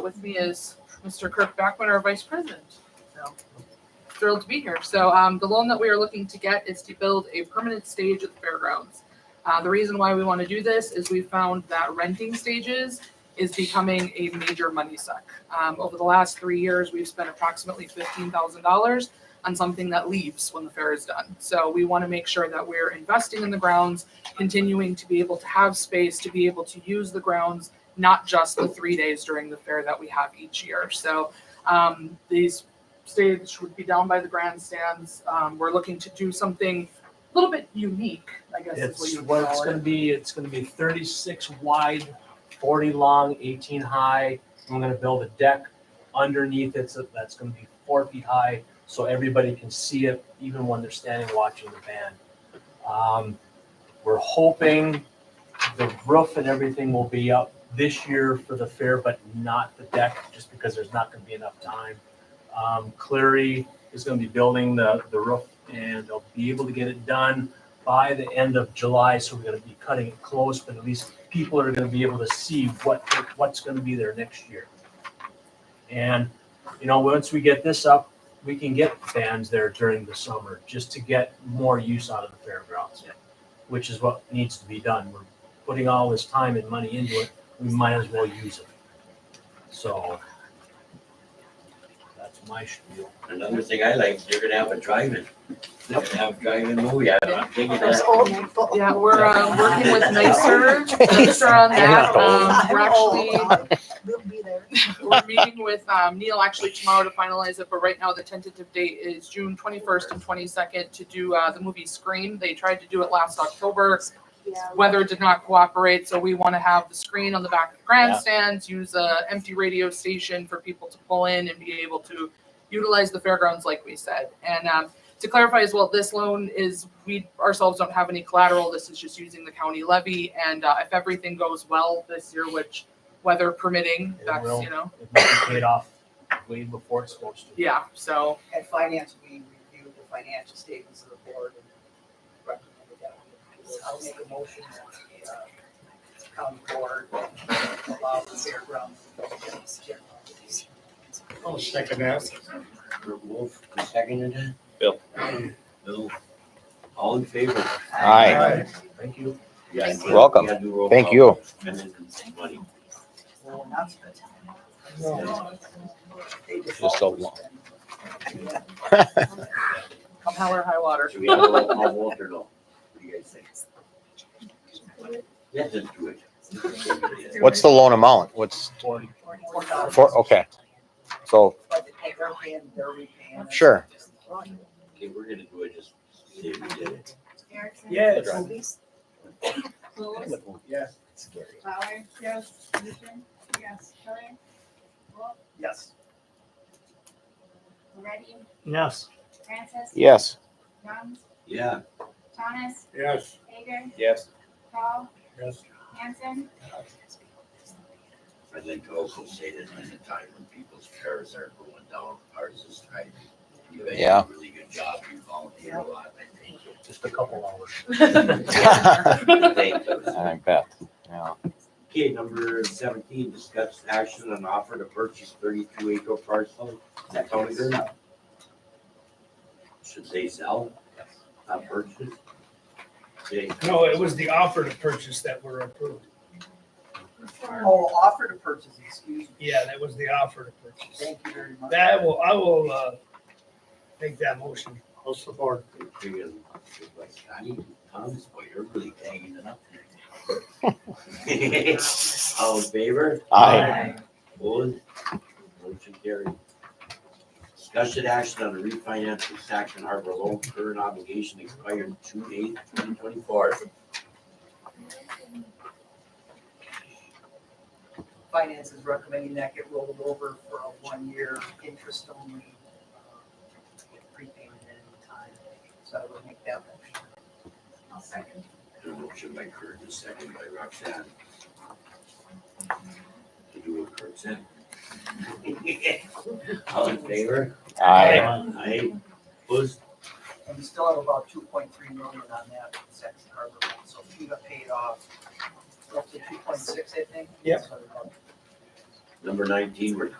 With me is Mr. Kirk Backman, our Vice President. So thrilled to be here. So the loan that we are looking to get is to build a permanent stage at the fairgrounds. The reason why we want to do this is we found that renting stages is becoming a major money suck. Over the last 3 years, we've spent approximately $15,000 on something that leaves when the fair is done. So we want to make sure that we're investing in the grounds, continuing to be able to have space, to be able to use the grounds, not just the 3 days during the fair that we have each year. So these stage would be down by the grandstands. We're looking to do something a little bit unique, I guess is what you would call it.
It's gonna be 36 wide, 40 long, 18 high. I'm gonna build a deck underneath it, so that's gonna be 4 feet high, so everybody can see it even when they're standing watching the band. We're hoping the roof and everything will be up this year for the fair, but not the deck, just because there's not gonna be enough time. Cleary is gonna be building the roof, and they'll be able to get it done by the end of July, so we're gonna be cutting it close, but at least people are gonna be able to see what's gonna be there next year. And, once we get this up, we can get bands there during the summer, just to get more use out of the fairgrounds, which is what needs to be done. We're putting all this time and money into it, we might as well use it. So, that's my spiel.
Another thing I like, they're gonna have a drive-in. They're gonna have a drive-in movie. I'm thinking that.
Yeah, we're working with Nicer on that. We're actually we're meeting with Neil actually tomorrow to finalize it, but right now the tentative date is June 21st and 22nd to do the movie Scream. They tried to do it last October. Weather did not cooperate, so we want to have the screen on the back of the grandstands, use a empty radio station for people to pull in and be able to utilize the fairgrounds like we said. And to clarify as well, this loan is, we ourselves don't have any collateral. This is just using the county levy. And if everything goes well this year, which weather permitting, that's,
It might be paid off way before it's supposed to.
Yeah, so.
At finance, we reviewed the financial statements of the board and recommended that. I'll make a motion that the county board allow the fairgrounds to get this general.
I'll second that.
Wolf, seconded it?
Bill.
Bill. All in favor?
Aye.
Thank you.
You're welcome. Thank you.
Spending money.
Just so long.
Come hell or high water.
Should we have a roll call vote or no? What do you guys think? Yeah, just do it.
What's the loan amount? What's, okay. So,
But they're paying, they're repaying.
sure.
Okay, we're gonna do it, just see if we did it.
Erickson?
Yes.
Lewis?
Yes.
Bauer? Yes. Peterson? Yes. Miller? Wolf?
Yes.
Moretti?
Yes.
Francis?
Yes.
Jones?
Yeah.
Thomas?
Yes.
Hager?
Yes.
Paul?
Yes.
Hanson?
I'd like to also say that in a time when people's cars are going down, ours is thriving. You guys
Yeah.
do a really good job, you volunteer a lot, I think.
Just a couple hours.
Thank you.
I bet. Yeah.
Okay, number 17, discuss action on offer to purchase 32 acre parcel. Is that county or not? Should they sell, not purchase? Okay.
No, it was the offer to purchase that were approved.
Oh, offer to purchase, excuse me.
Yeah, that was the offer to purchase.
Thank you very much.
I will make that motion.
I'll support.
Tom's, boy, you're really tagging it up there. All in favor?
Aye.
Opposed? Motion carried. Discussion action on the refinance of Saxon Harbor loan, current obligation expired 2/8/2024.
Finance is recommending that get rolled over for a 1-year interest only, prepayment at any time. So I will make that motion.
I'll second.
A motion by Kurt, a second by Roxanne. To do what Kurt said. All in favor?
Aye.
Aye. Opposed?
And we still have about 2.3 million on that Saxon Harbor loan, so if you got paid off roughly 2.6, I think.
Yep.
So about
Number 19, we're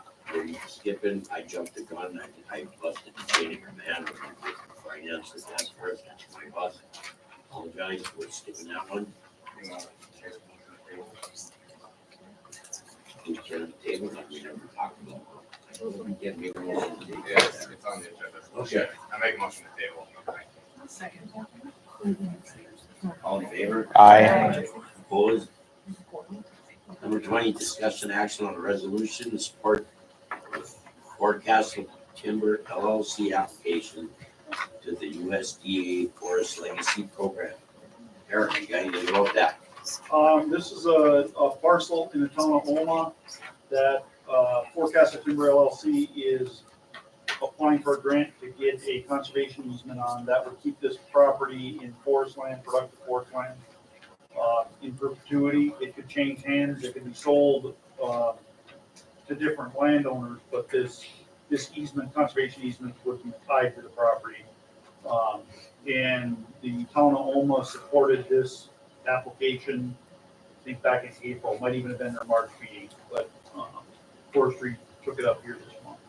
skipping. I jumped the gun. I busted the chain of command with finance the task force. That's my boss. Apologize for skipping that one. we can table that, we never talked about it. We can't make a motion to table it.
Yes, it's on the agenda.
Okay.
I make a motion to table.
Second.
All in favor?
Aye.
Opposed? Number 20, discussion action on a resolution to support Forecastle Timber LLC application to the USDA Forest Legacy Program. Eric, you got anything about that?
This is a parcel in the town of Oma that, Forecastle Timber LLC is applying for a grant to get a conservation easement on that would keep this property in forest land, productive forest land, in perpetuity. It could change hands, it could be sold, to different landowners, but this easement, conservation easement would be tied to the property. And the town of Oma supported this application, I think back in April, might even have been their March meeting, but forestry took it up here this month.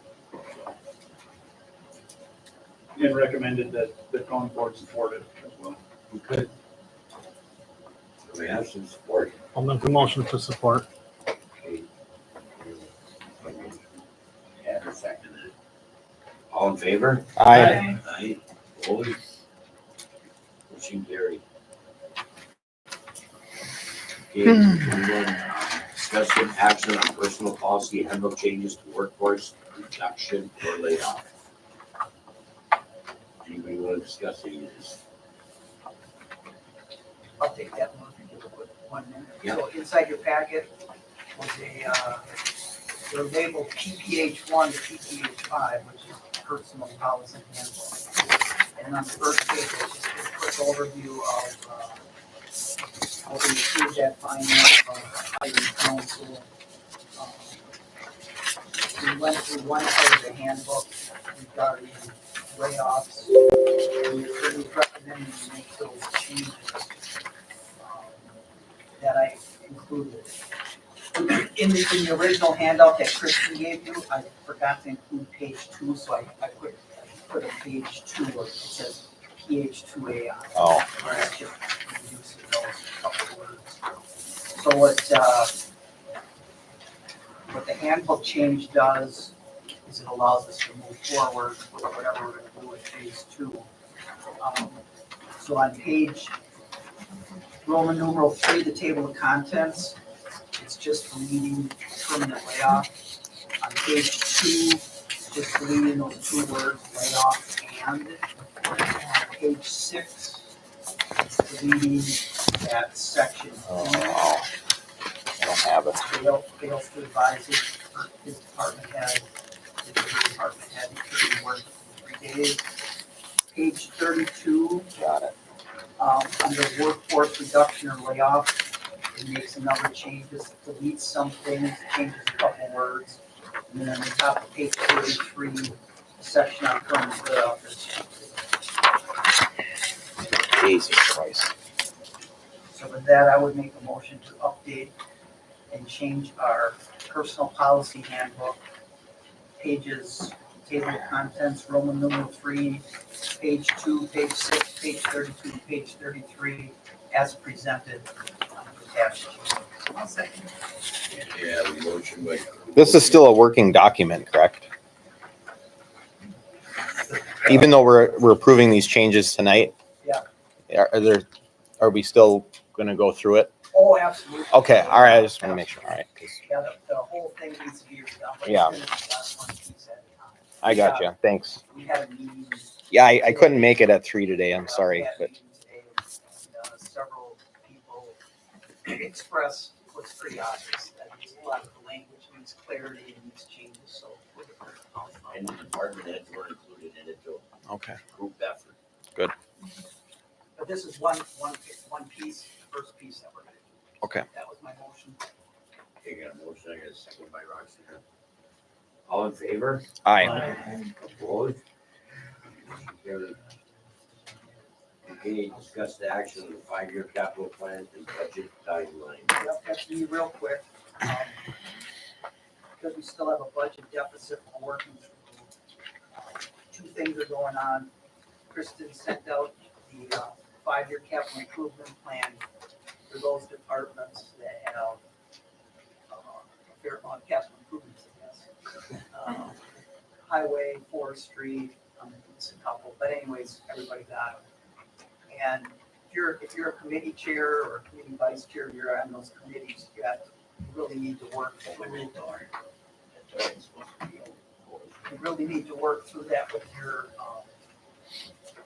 And recommended that the county board support it as well.
Good. So we have some support.
I'll make a motion to support.
Okay. Yeah, a second. All in favor?
Aye.
Aye. Opposed? Motion carried. Okay, 21, discussion action on personal policy handbook changes to workforce reduction or layoff. Anybody want to discuss any of this?
I'll take that one, give it 1 minute.
Yeah.
So inside your packet was they're labeled PPH1 to PPH5, which is personal policy handbook. And on the first page, it's just a quick overview of how we approve that finance, hiring council. We went through one part of the handbook regarding layoffs. And we're recommending we make those changes that I included. In the original handout that Kristen gave you, I forgot to include page 2, so I put a page 2 where it says PH2A on it.
Oh.
Where I just reduced those couple words. So what the handbook change does is it allows us to move forward with whatever we're gonna do with phase 2. So on page Roman numeral 3, the table of contents, it's just deleting permanent layoff. On page 2, just deleting those 2 words, layoff and. On page 6, it's deleting that section.
Oh, I don't have it.
Fails to advise his department head, to work 3 days. Page 32.
Got it.
Under workforce reduction or layoff, it makes a number of changes, deletes some things, changes a couple words. And then on the top of page 33, the section on permanent layoff is.
Jesus Christ.
So with that, I would make a motion to update and change our personal policy handbook, pages, table of contents, Roman numeral 3, page 2, page 6, page 32, page 33, as presented attached.
I'll second.
Yeah, the motion by.
This is still a working document, correct? Even though we're approving these changes tonight?
Yeah.
Are we still gonna go through it?
Oh, absolutely.
Okay, all right, I just wanna make sure, all right. 'Cause
Yeah, the whole thing needs to be done. but
Yeah.
it's just one piece at a time.
I got you, thanks.
We had a meeting.
Yeah, I couldn't make it at 3 today, I'm sorry,
We had a
but
meeting today, and, several people expressed what's pretty obvious, that a lot of the language needs clarity and needs changes, so. we're gonna-
And the department heads were included in it too.
Okay.
Group effort.
Good.
But this is one piece, first piece that we're gonna do.
Okay.
That was my motion.
Okay, got a motion, I got a second by Roxanne. All in favor?
Aye.
Opposed? Carried. Okay, discuss the action of the 5-year capital plan and budget timeline.
Yep, that's me real quick. Because we still have a budget deficit we're working through. 2 things are going on. Kristen sent out the 5-year capital improvement plan for those departments that have a there, capital improvements, I guess. Highway, forestry, it's a couple, but anyways, everybody got them. And if you're a committee chair or a committee vice chair, you're on those committees, you really need to work through. You really need to work through that with your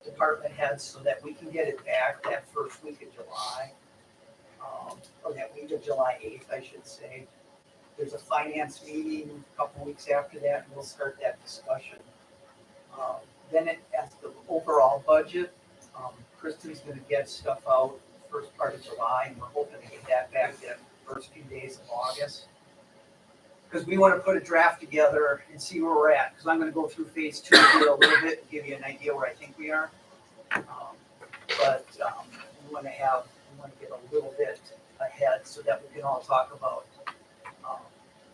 department heads so that we can get it back that first week of July. Or that week of July 8th, I should say. There's a finance meeting a couple weeks after that, and we'll start that discussion. Then as the overall budget, Kristen's gonna get stuff out first part of July, and we're hoping to get that back the first few days of August. Because we want to put a draft together and see where we're at, because I'm gonna go through phase 2 here a little bit and give you an idea where I think we are. But we want to get a little bit ahead so that we can all talk about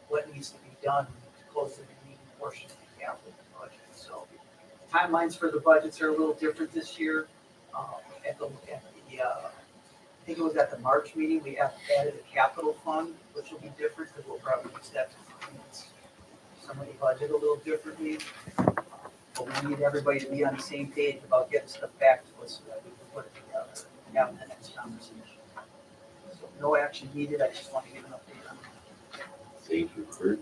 what needs to be done to close the remaining portion of the capital budget. So timelines for the budgets are a little different this year. I think it was at the March meeting, we added a capital fund, which will be different because we'll probably use that to finance somebody budget a little differently. But we need everybody to be on the same page about getting stuff back to us so that we can put it together and have the next conversation. So no action needed, I just want to give an update on that.
Thank you, Kurt.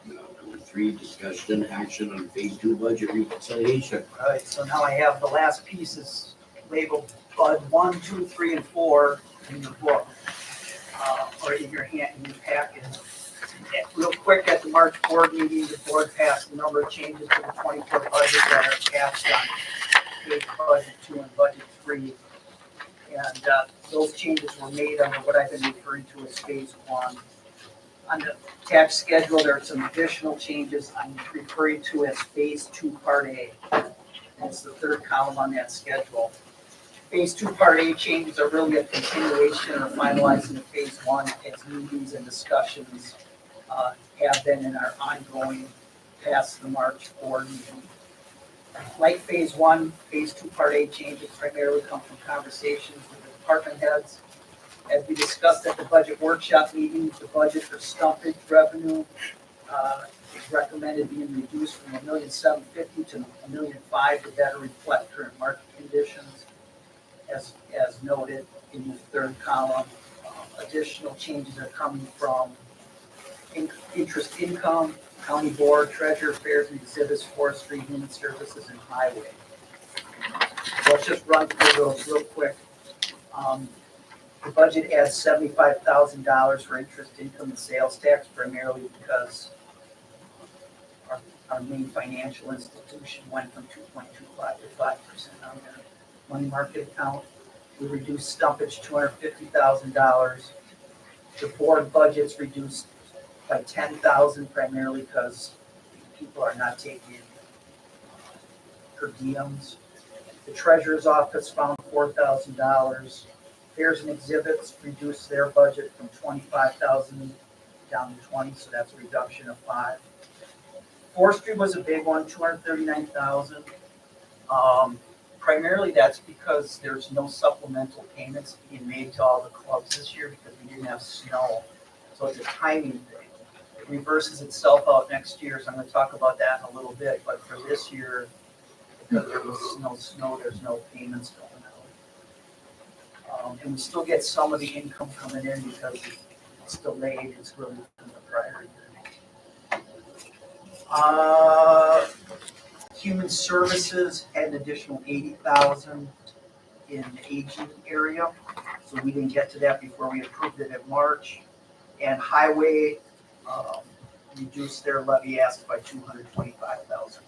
Now, number 3, discussion action on phase 2 budget reconciliation.
All right, so now I have the last pieces labeled Bud 1, 2, 3, and 4 in your book, or in your hand, in your packet. Real quick, at the March board meeting, the board passed a number of changes to the 24 budget that are attached on page budget 2 and budget 3. And those changes were made under what I've been referring to as phase 1. On the tax schedule, there are some additional changes I'm referring to as phase 2 part A. That's the third column on that schedule. Phase 2 part A changes are really a continuation or finalizing of phase 1 as meetings and discussions have been in our ongoing past the March board meeting. Like phase 1, phase 2 part A changes primarily come from conversations with the department heads. As we discussed at the budget workshop meeting, the budget for stumpage revenue is recommended being reduced from $1,750,000 to $1,500,000 to better reflect current market conditions. As noted in the third column, additional changes are coming from interest income, county board, treasurer, fairs and exhibits, forestry, human services, and highway. Let's just run through those real quick. The budget adds $75,000 for interest income and sales tax, primarily because our main financial institution went from 2.25 to 5% on their money market account. We reduced stumpage $250,000. The board budget's reduced by $10,000, primarily because people are not taking per diems. The treasurer's office found $4,000. Fairs and exhibits reduced their budget from $25,000 down to $20,000, so that's a reduction of $5,000. Forestry was a big one, $239,000. Primarily that's because there's no supplemental payments being made to all the clubs this year because we didn't have snow. So it's a timing thing. It reverses itself out next year, so I'm going to talk about that in a little bit. But for this year, because there was no snow, there's no payments going out. And we still get some of the income coming in because it's delayed. It's really from the prior year. Human services had an additional $80,000 in the aging area, so we didn't get to that before we approved it in March. And highway reduced their levy ask by $225,000.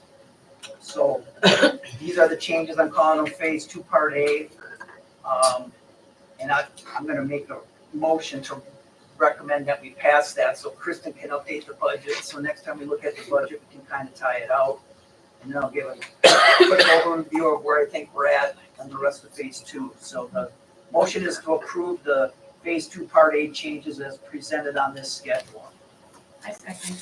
So these are the changes. I'm calling them phase 2 part A. And I'm going to make a motion to recommend that we pass that so Kristen can update the budget. So next time we look at the budget, we can kind of tie it out. And then I'll give a quick overview of where I think we're at and the rest of phase 2. So the motion is to approve the phase 2 part A changes as presented on this schedule.
I second.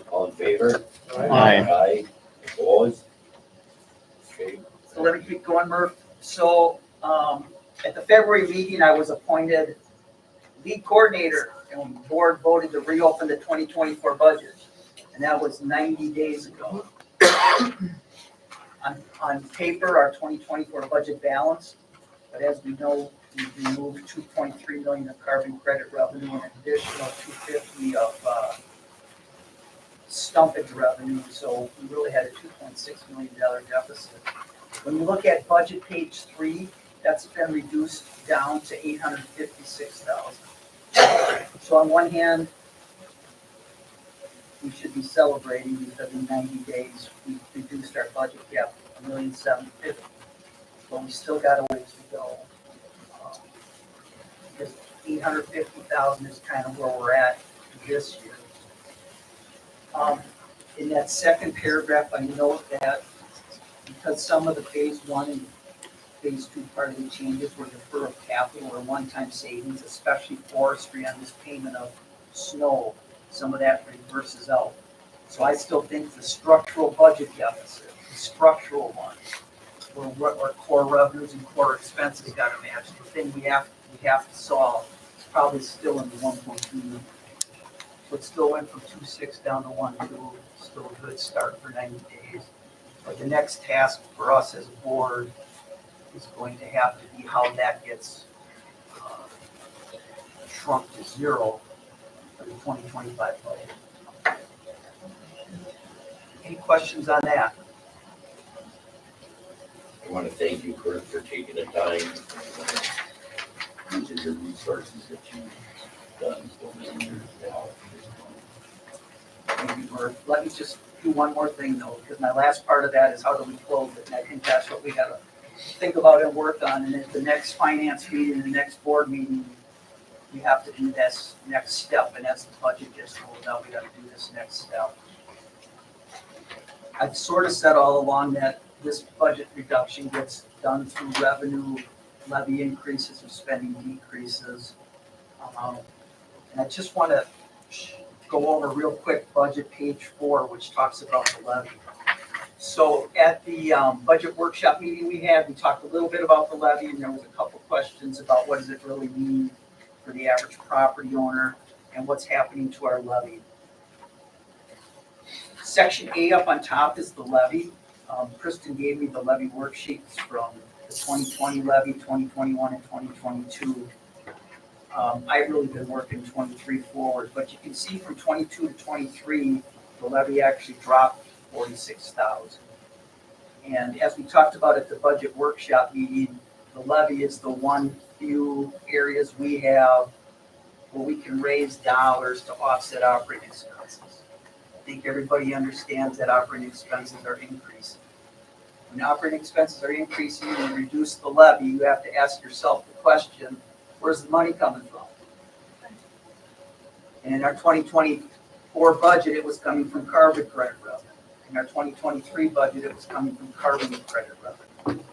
All in favor?
Aye.
Opposed? Okay.
So let me keep going, Murph. So At the February meeting, I was appointed lead coordinator, and the board voted to reopen the 2024 budget. And that was 90 days ago. On paper, our 2024 budget balanced, but as we know, we removed 2.3 million of carbon credit revenue and an additional 250 of stumpage revenue, so we really had a $2.6 million deficit. When you look at budget page 3, that's been reduced down to $856,000. So on one hand, we should be celebrating because in 90 days, we reduced our budget gap $1,750,000. But we still got a ways to go. Because $850,000 is kind of where we're at this year. In that second paragraph, I note that because some of the phase 1 and phase 2 part of the changes were deferral of capital or one-time savings, especially forestry on this payment of snow, some of that reverses out. So I still think the structural budget deficit, the structural one, where core revenues and core expenses got to match. The thing we have to solve is probably still in the 1.2 million. So it still went from 2.6 down to 1.2. Still a good start for 90 days. But the next task for us as a board is going to have to be how that gets shrunk to zero for the 2025 budget. Any questions on that?
I want to thank you, Kurt, for taking the time, using your resources that you've done so many years now.
Thank you, Bert. Let me just do one more thing though, because my last part of that is how do we close it? And I think that's what we gotta think about and work on. And at the next finance meeting, the next board meeting, we have to do this next step. And as the budget gets rolled out, we gotta do this next step. I've sort of said all along that this budget reduction gets done through revenue levy increases or spending decreases. And I just want to go over real quick budget page 4, which talks about the levy. So at the budget workshop meeting we had, we talked a little bit about the levy, and there was a couple questions about what does it really mean for the average property owner and what's happening to our levy. Section A up on top is the levy. Kristen gave me the levy worksheets from the 2020 levy, 2021, and 2022. I've really been working 23 forward, but you can see from 22 to 23, the levy actually dropped 46,000. And as we talked about at the budget workshop meeting, the levy is the one few areas we have where we can raise dollars to offset operating expenses. I think everybody understands that operating expenses are increasing. When operating expenses are increasing and you reduce the levy, you have to ask yourself the question, where's the money coming from? And in our 2024 budget, it was coming from carbon credit revenue. In our 2023 budget, it was coming from carbon credit revenue.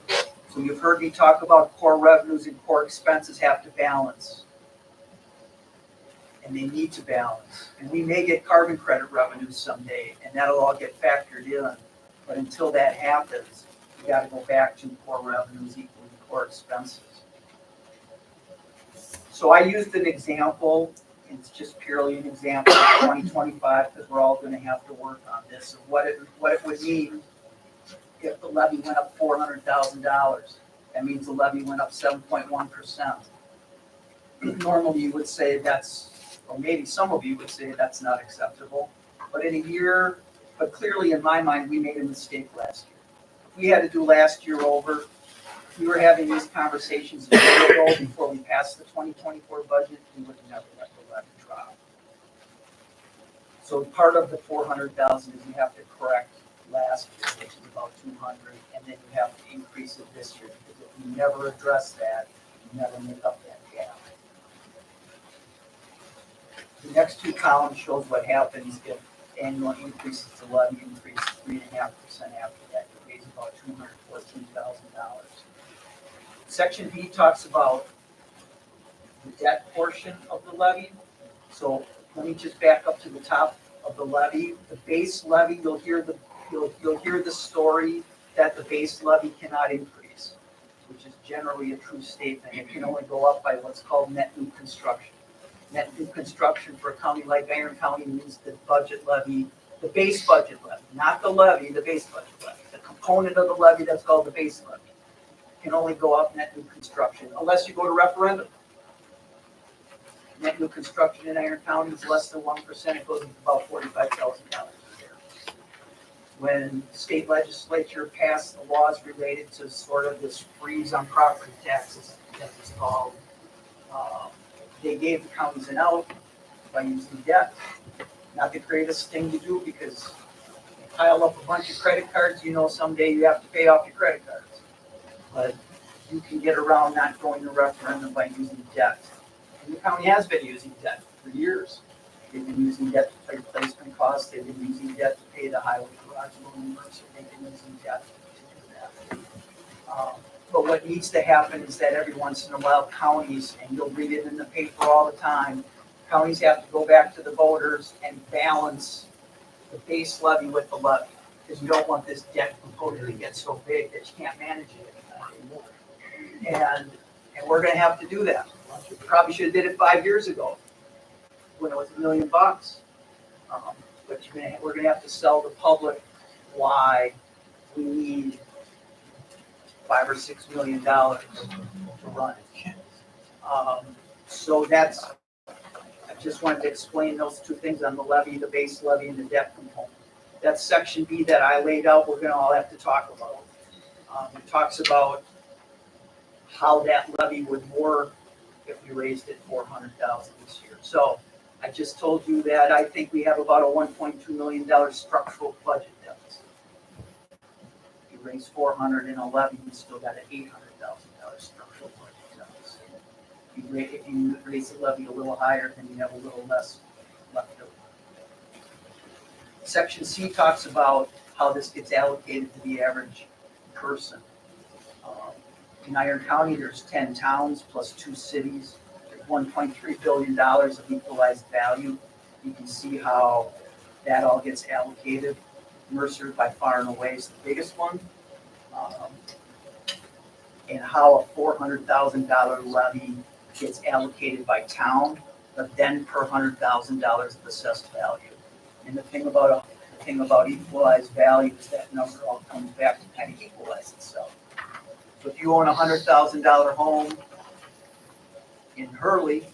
So you've heard me talk about core revenues and core expenses have to balance. And they need to balance. And we may get carbon credit revenues someday, and that'll all get factored in. But until that happens, we got to go back to core revenues equaling core expenses. So I used an example. It's just purely an example of 2025 because we're all going to have to work on this. And what it would mean if the levy went up $400,000. That means the levy went up 7.1%. Normally you would say that's, or maybe some of you would say that's not acceptable. But in a year, but clearly in my mind, we made a mistake last year. If we had to do last year over, we were having these conversations a year ago before we passed the 2024 budget, we would have never let the levy drop. So part of the 400,000 is you have to correct last year, which is about 200, and then you have to increase it this year, because if you never address that, you never make up that gap. The next two columns shows what happens if annual increases to levy increase 3.5% after that. It pays about $214,000. Section B talks about the debt portion of the levy. So let me just back up to the top of the levy. The base levy, you'll hear the story that the base levy cannot increase. which is generally a true statement. It can only go up by what's called net new construction. Net new construction for a county like Iron County means the budget levy, the base budget levy, not the levy, the base budget levy. The component of the levy that's called the base levy can only go up net new construction unless you go to referendum. Net new construction in Iron County is less than 1%, it goes up about $45,000 a year. When the state legislature passed the laws related to sort of this freeze on property taxes, that was called, they gave the counties an out by using debt. Not the greatest thing to do because you pile up a bunch of credit cards, you know someday you have to pay off your credit cards. But you can get around not going to referendum by using debt. And the county has been using debt for years. They've been using debt to pay replacement costs, they've been using debt to pay the highway garage loan, so they've been using debt to do that. But what needs to happen is that every once in a while, counties, and you'll read it in the paper all the time, counties have to go back to the voters and balance the base levy with the levy. Because you don't want this debt component to get so big that you can't manage it anymore. And we're gonna have to do that. Probably should have did it 5 years ago, when it was $1 million. But we're gonna have to sell the public why we need $5 or $6 million to run it. So that's, I just wanted to explain those two things on the levy, the base levy and the debt component. That's section B that I laid out, we're gonna all have to talk about. It talks about how that levy would work if we raised it $400,000 this year. So I just told you that I think we have about a $1.2 million structural budget deficit. If you raise 411, you still got an $800,000 structural budget deficit. If you raise the levy a little higher, then you have a little less left over. Section C talks about how this gets allocated to the average person. In Iron County, there's 10 towns plus 2 cities. There's $1.3 billion of equalized value. You can see how that all gets allocated. Mercer by far and away is the biggest one. And how a $400,000 levy gets allocated by town, but then per $100,000 of assessed value. And the thing about equalized value is that number all comes back to kind of equalize itself. So if you own a $100,000 home in Hurley,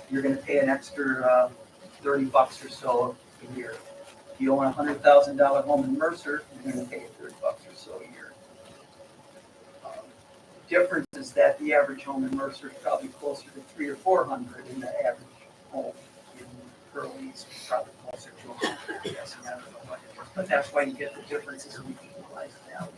you're going to pay an extra $30 or so a year. If you own a $100,000 home in Mercer, you're going to pay $30 or so a year. The difference is that the average home in Mercer is probably closer to $300 or $400, and the average home in Hurley is probably closer to $100. Yes, I don't know what it is, but that's why you get the differences in equalized value.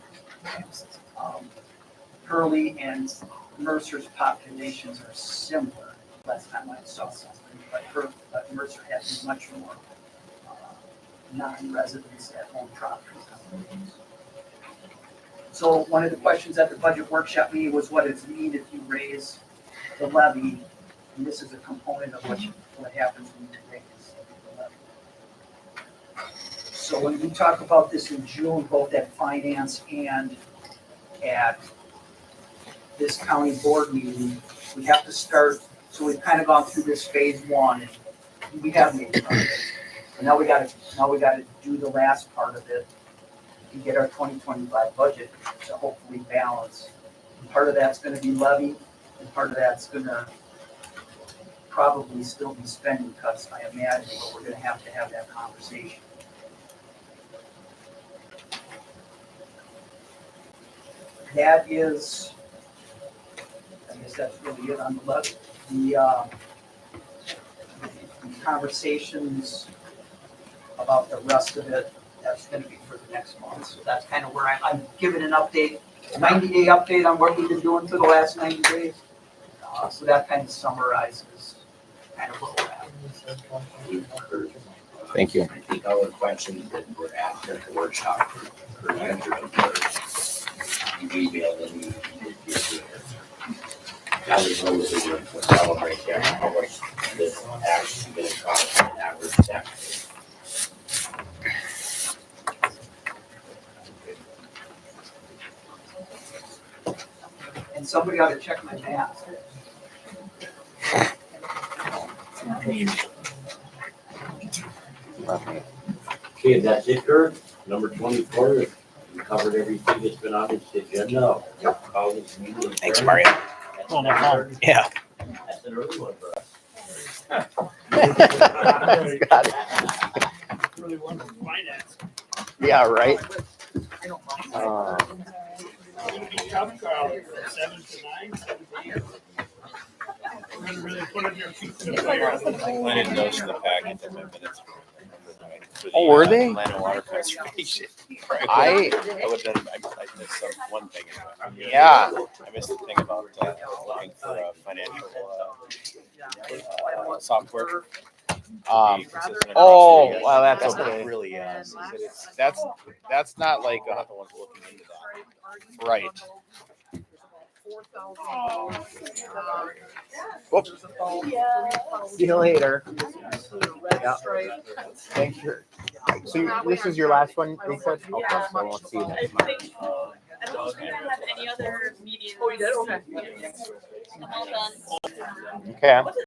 Hurley and Mercer's populations are similar. Last time I saw something, but Mercer has much more non-residents at home properties. So one of the questions at the budget workshop meeting was what is needed if you raise the levy, and this is a component of what happens when you raise the levy. So when we talk about this in June, both at finance and at this county board meeting, we have to start, so we've kind of gone through this phase one, and we have made progress. And now we gotta do the last part of it and get our 2025 budget to hopefully balance. And part of that's gonna be levy, and part of that's gonna probably still be spending cuts, I imagine, but we're gonna have that conversation. That is, I guess that's really it on the levy. The conversations about the rest of it, that's gonna be for the next month. So that's kind of where I'm giving an update, 90-day update on what we've been doing for the last 90 days. So that kind of summarizes kind of what we're at.
Thank you.
I think all the questions that were asked at the workshop were answered. You emailed them, you did get it. Now we know that we're celebrating there, how much this actually gonna cost an average taxpayer.
And somebody ought to check my math.
Okay, that's it, Kurt. Number 24, we covered everything that's been on this agenda. Call this meeting adjourned.
Thanks, Mario.
Oh, no problem.
Yeah.
That's an early one for us.
Got it.
Really wonderful finance.
Yeah, right.
It's gonna be tough, Carl, 7 to 9, 7 to 8. We're gonna really put up your feet to the fire.
I didn't notice the packet of minutes.
Oh, were they?
Land and water conservation.
I
would have, I missed some, one thing.
Yeah.
I missed the thing about looking for financial software.
Oh, well, that's
That's what
okay.
it really is.
That's not like
Not the ones looking into that.
right.
Whoops.
See you later. Yeah. Thanks for. So this is your last one, they said? Okay, so I won't see you next month.
I don't think I have any other meetings.
Oh, you did? Okay.
I'm all done.
Okay.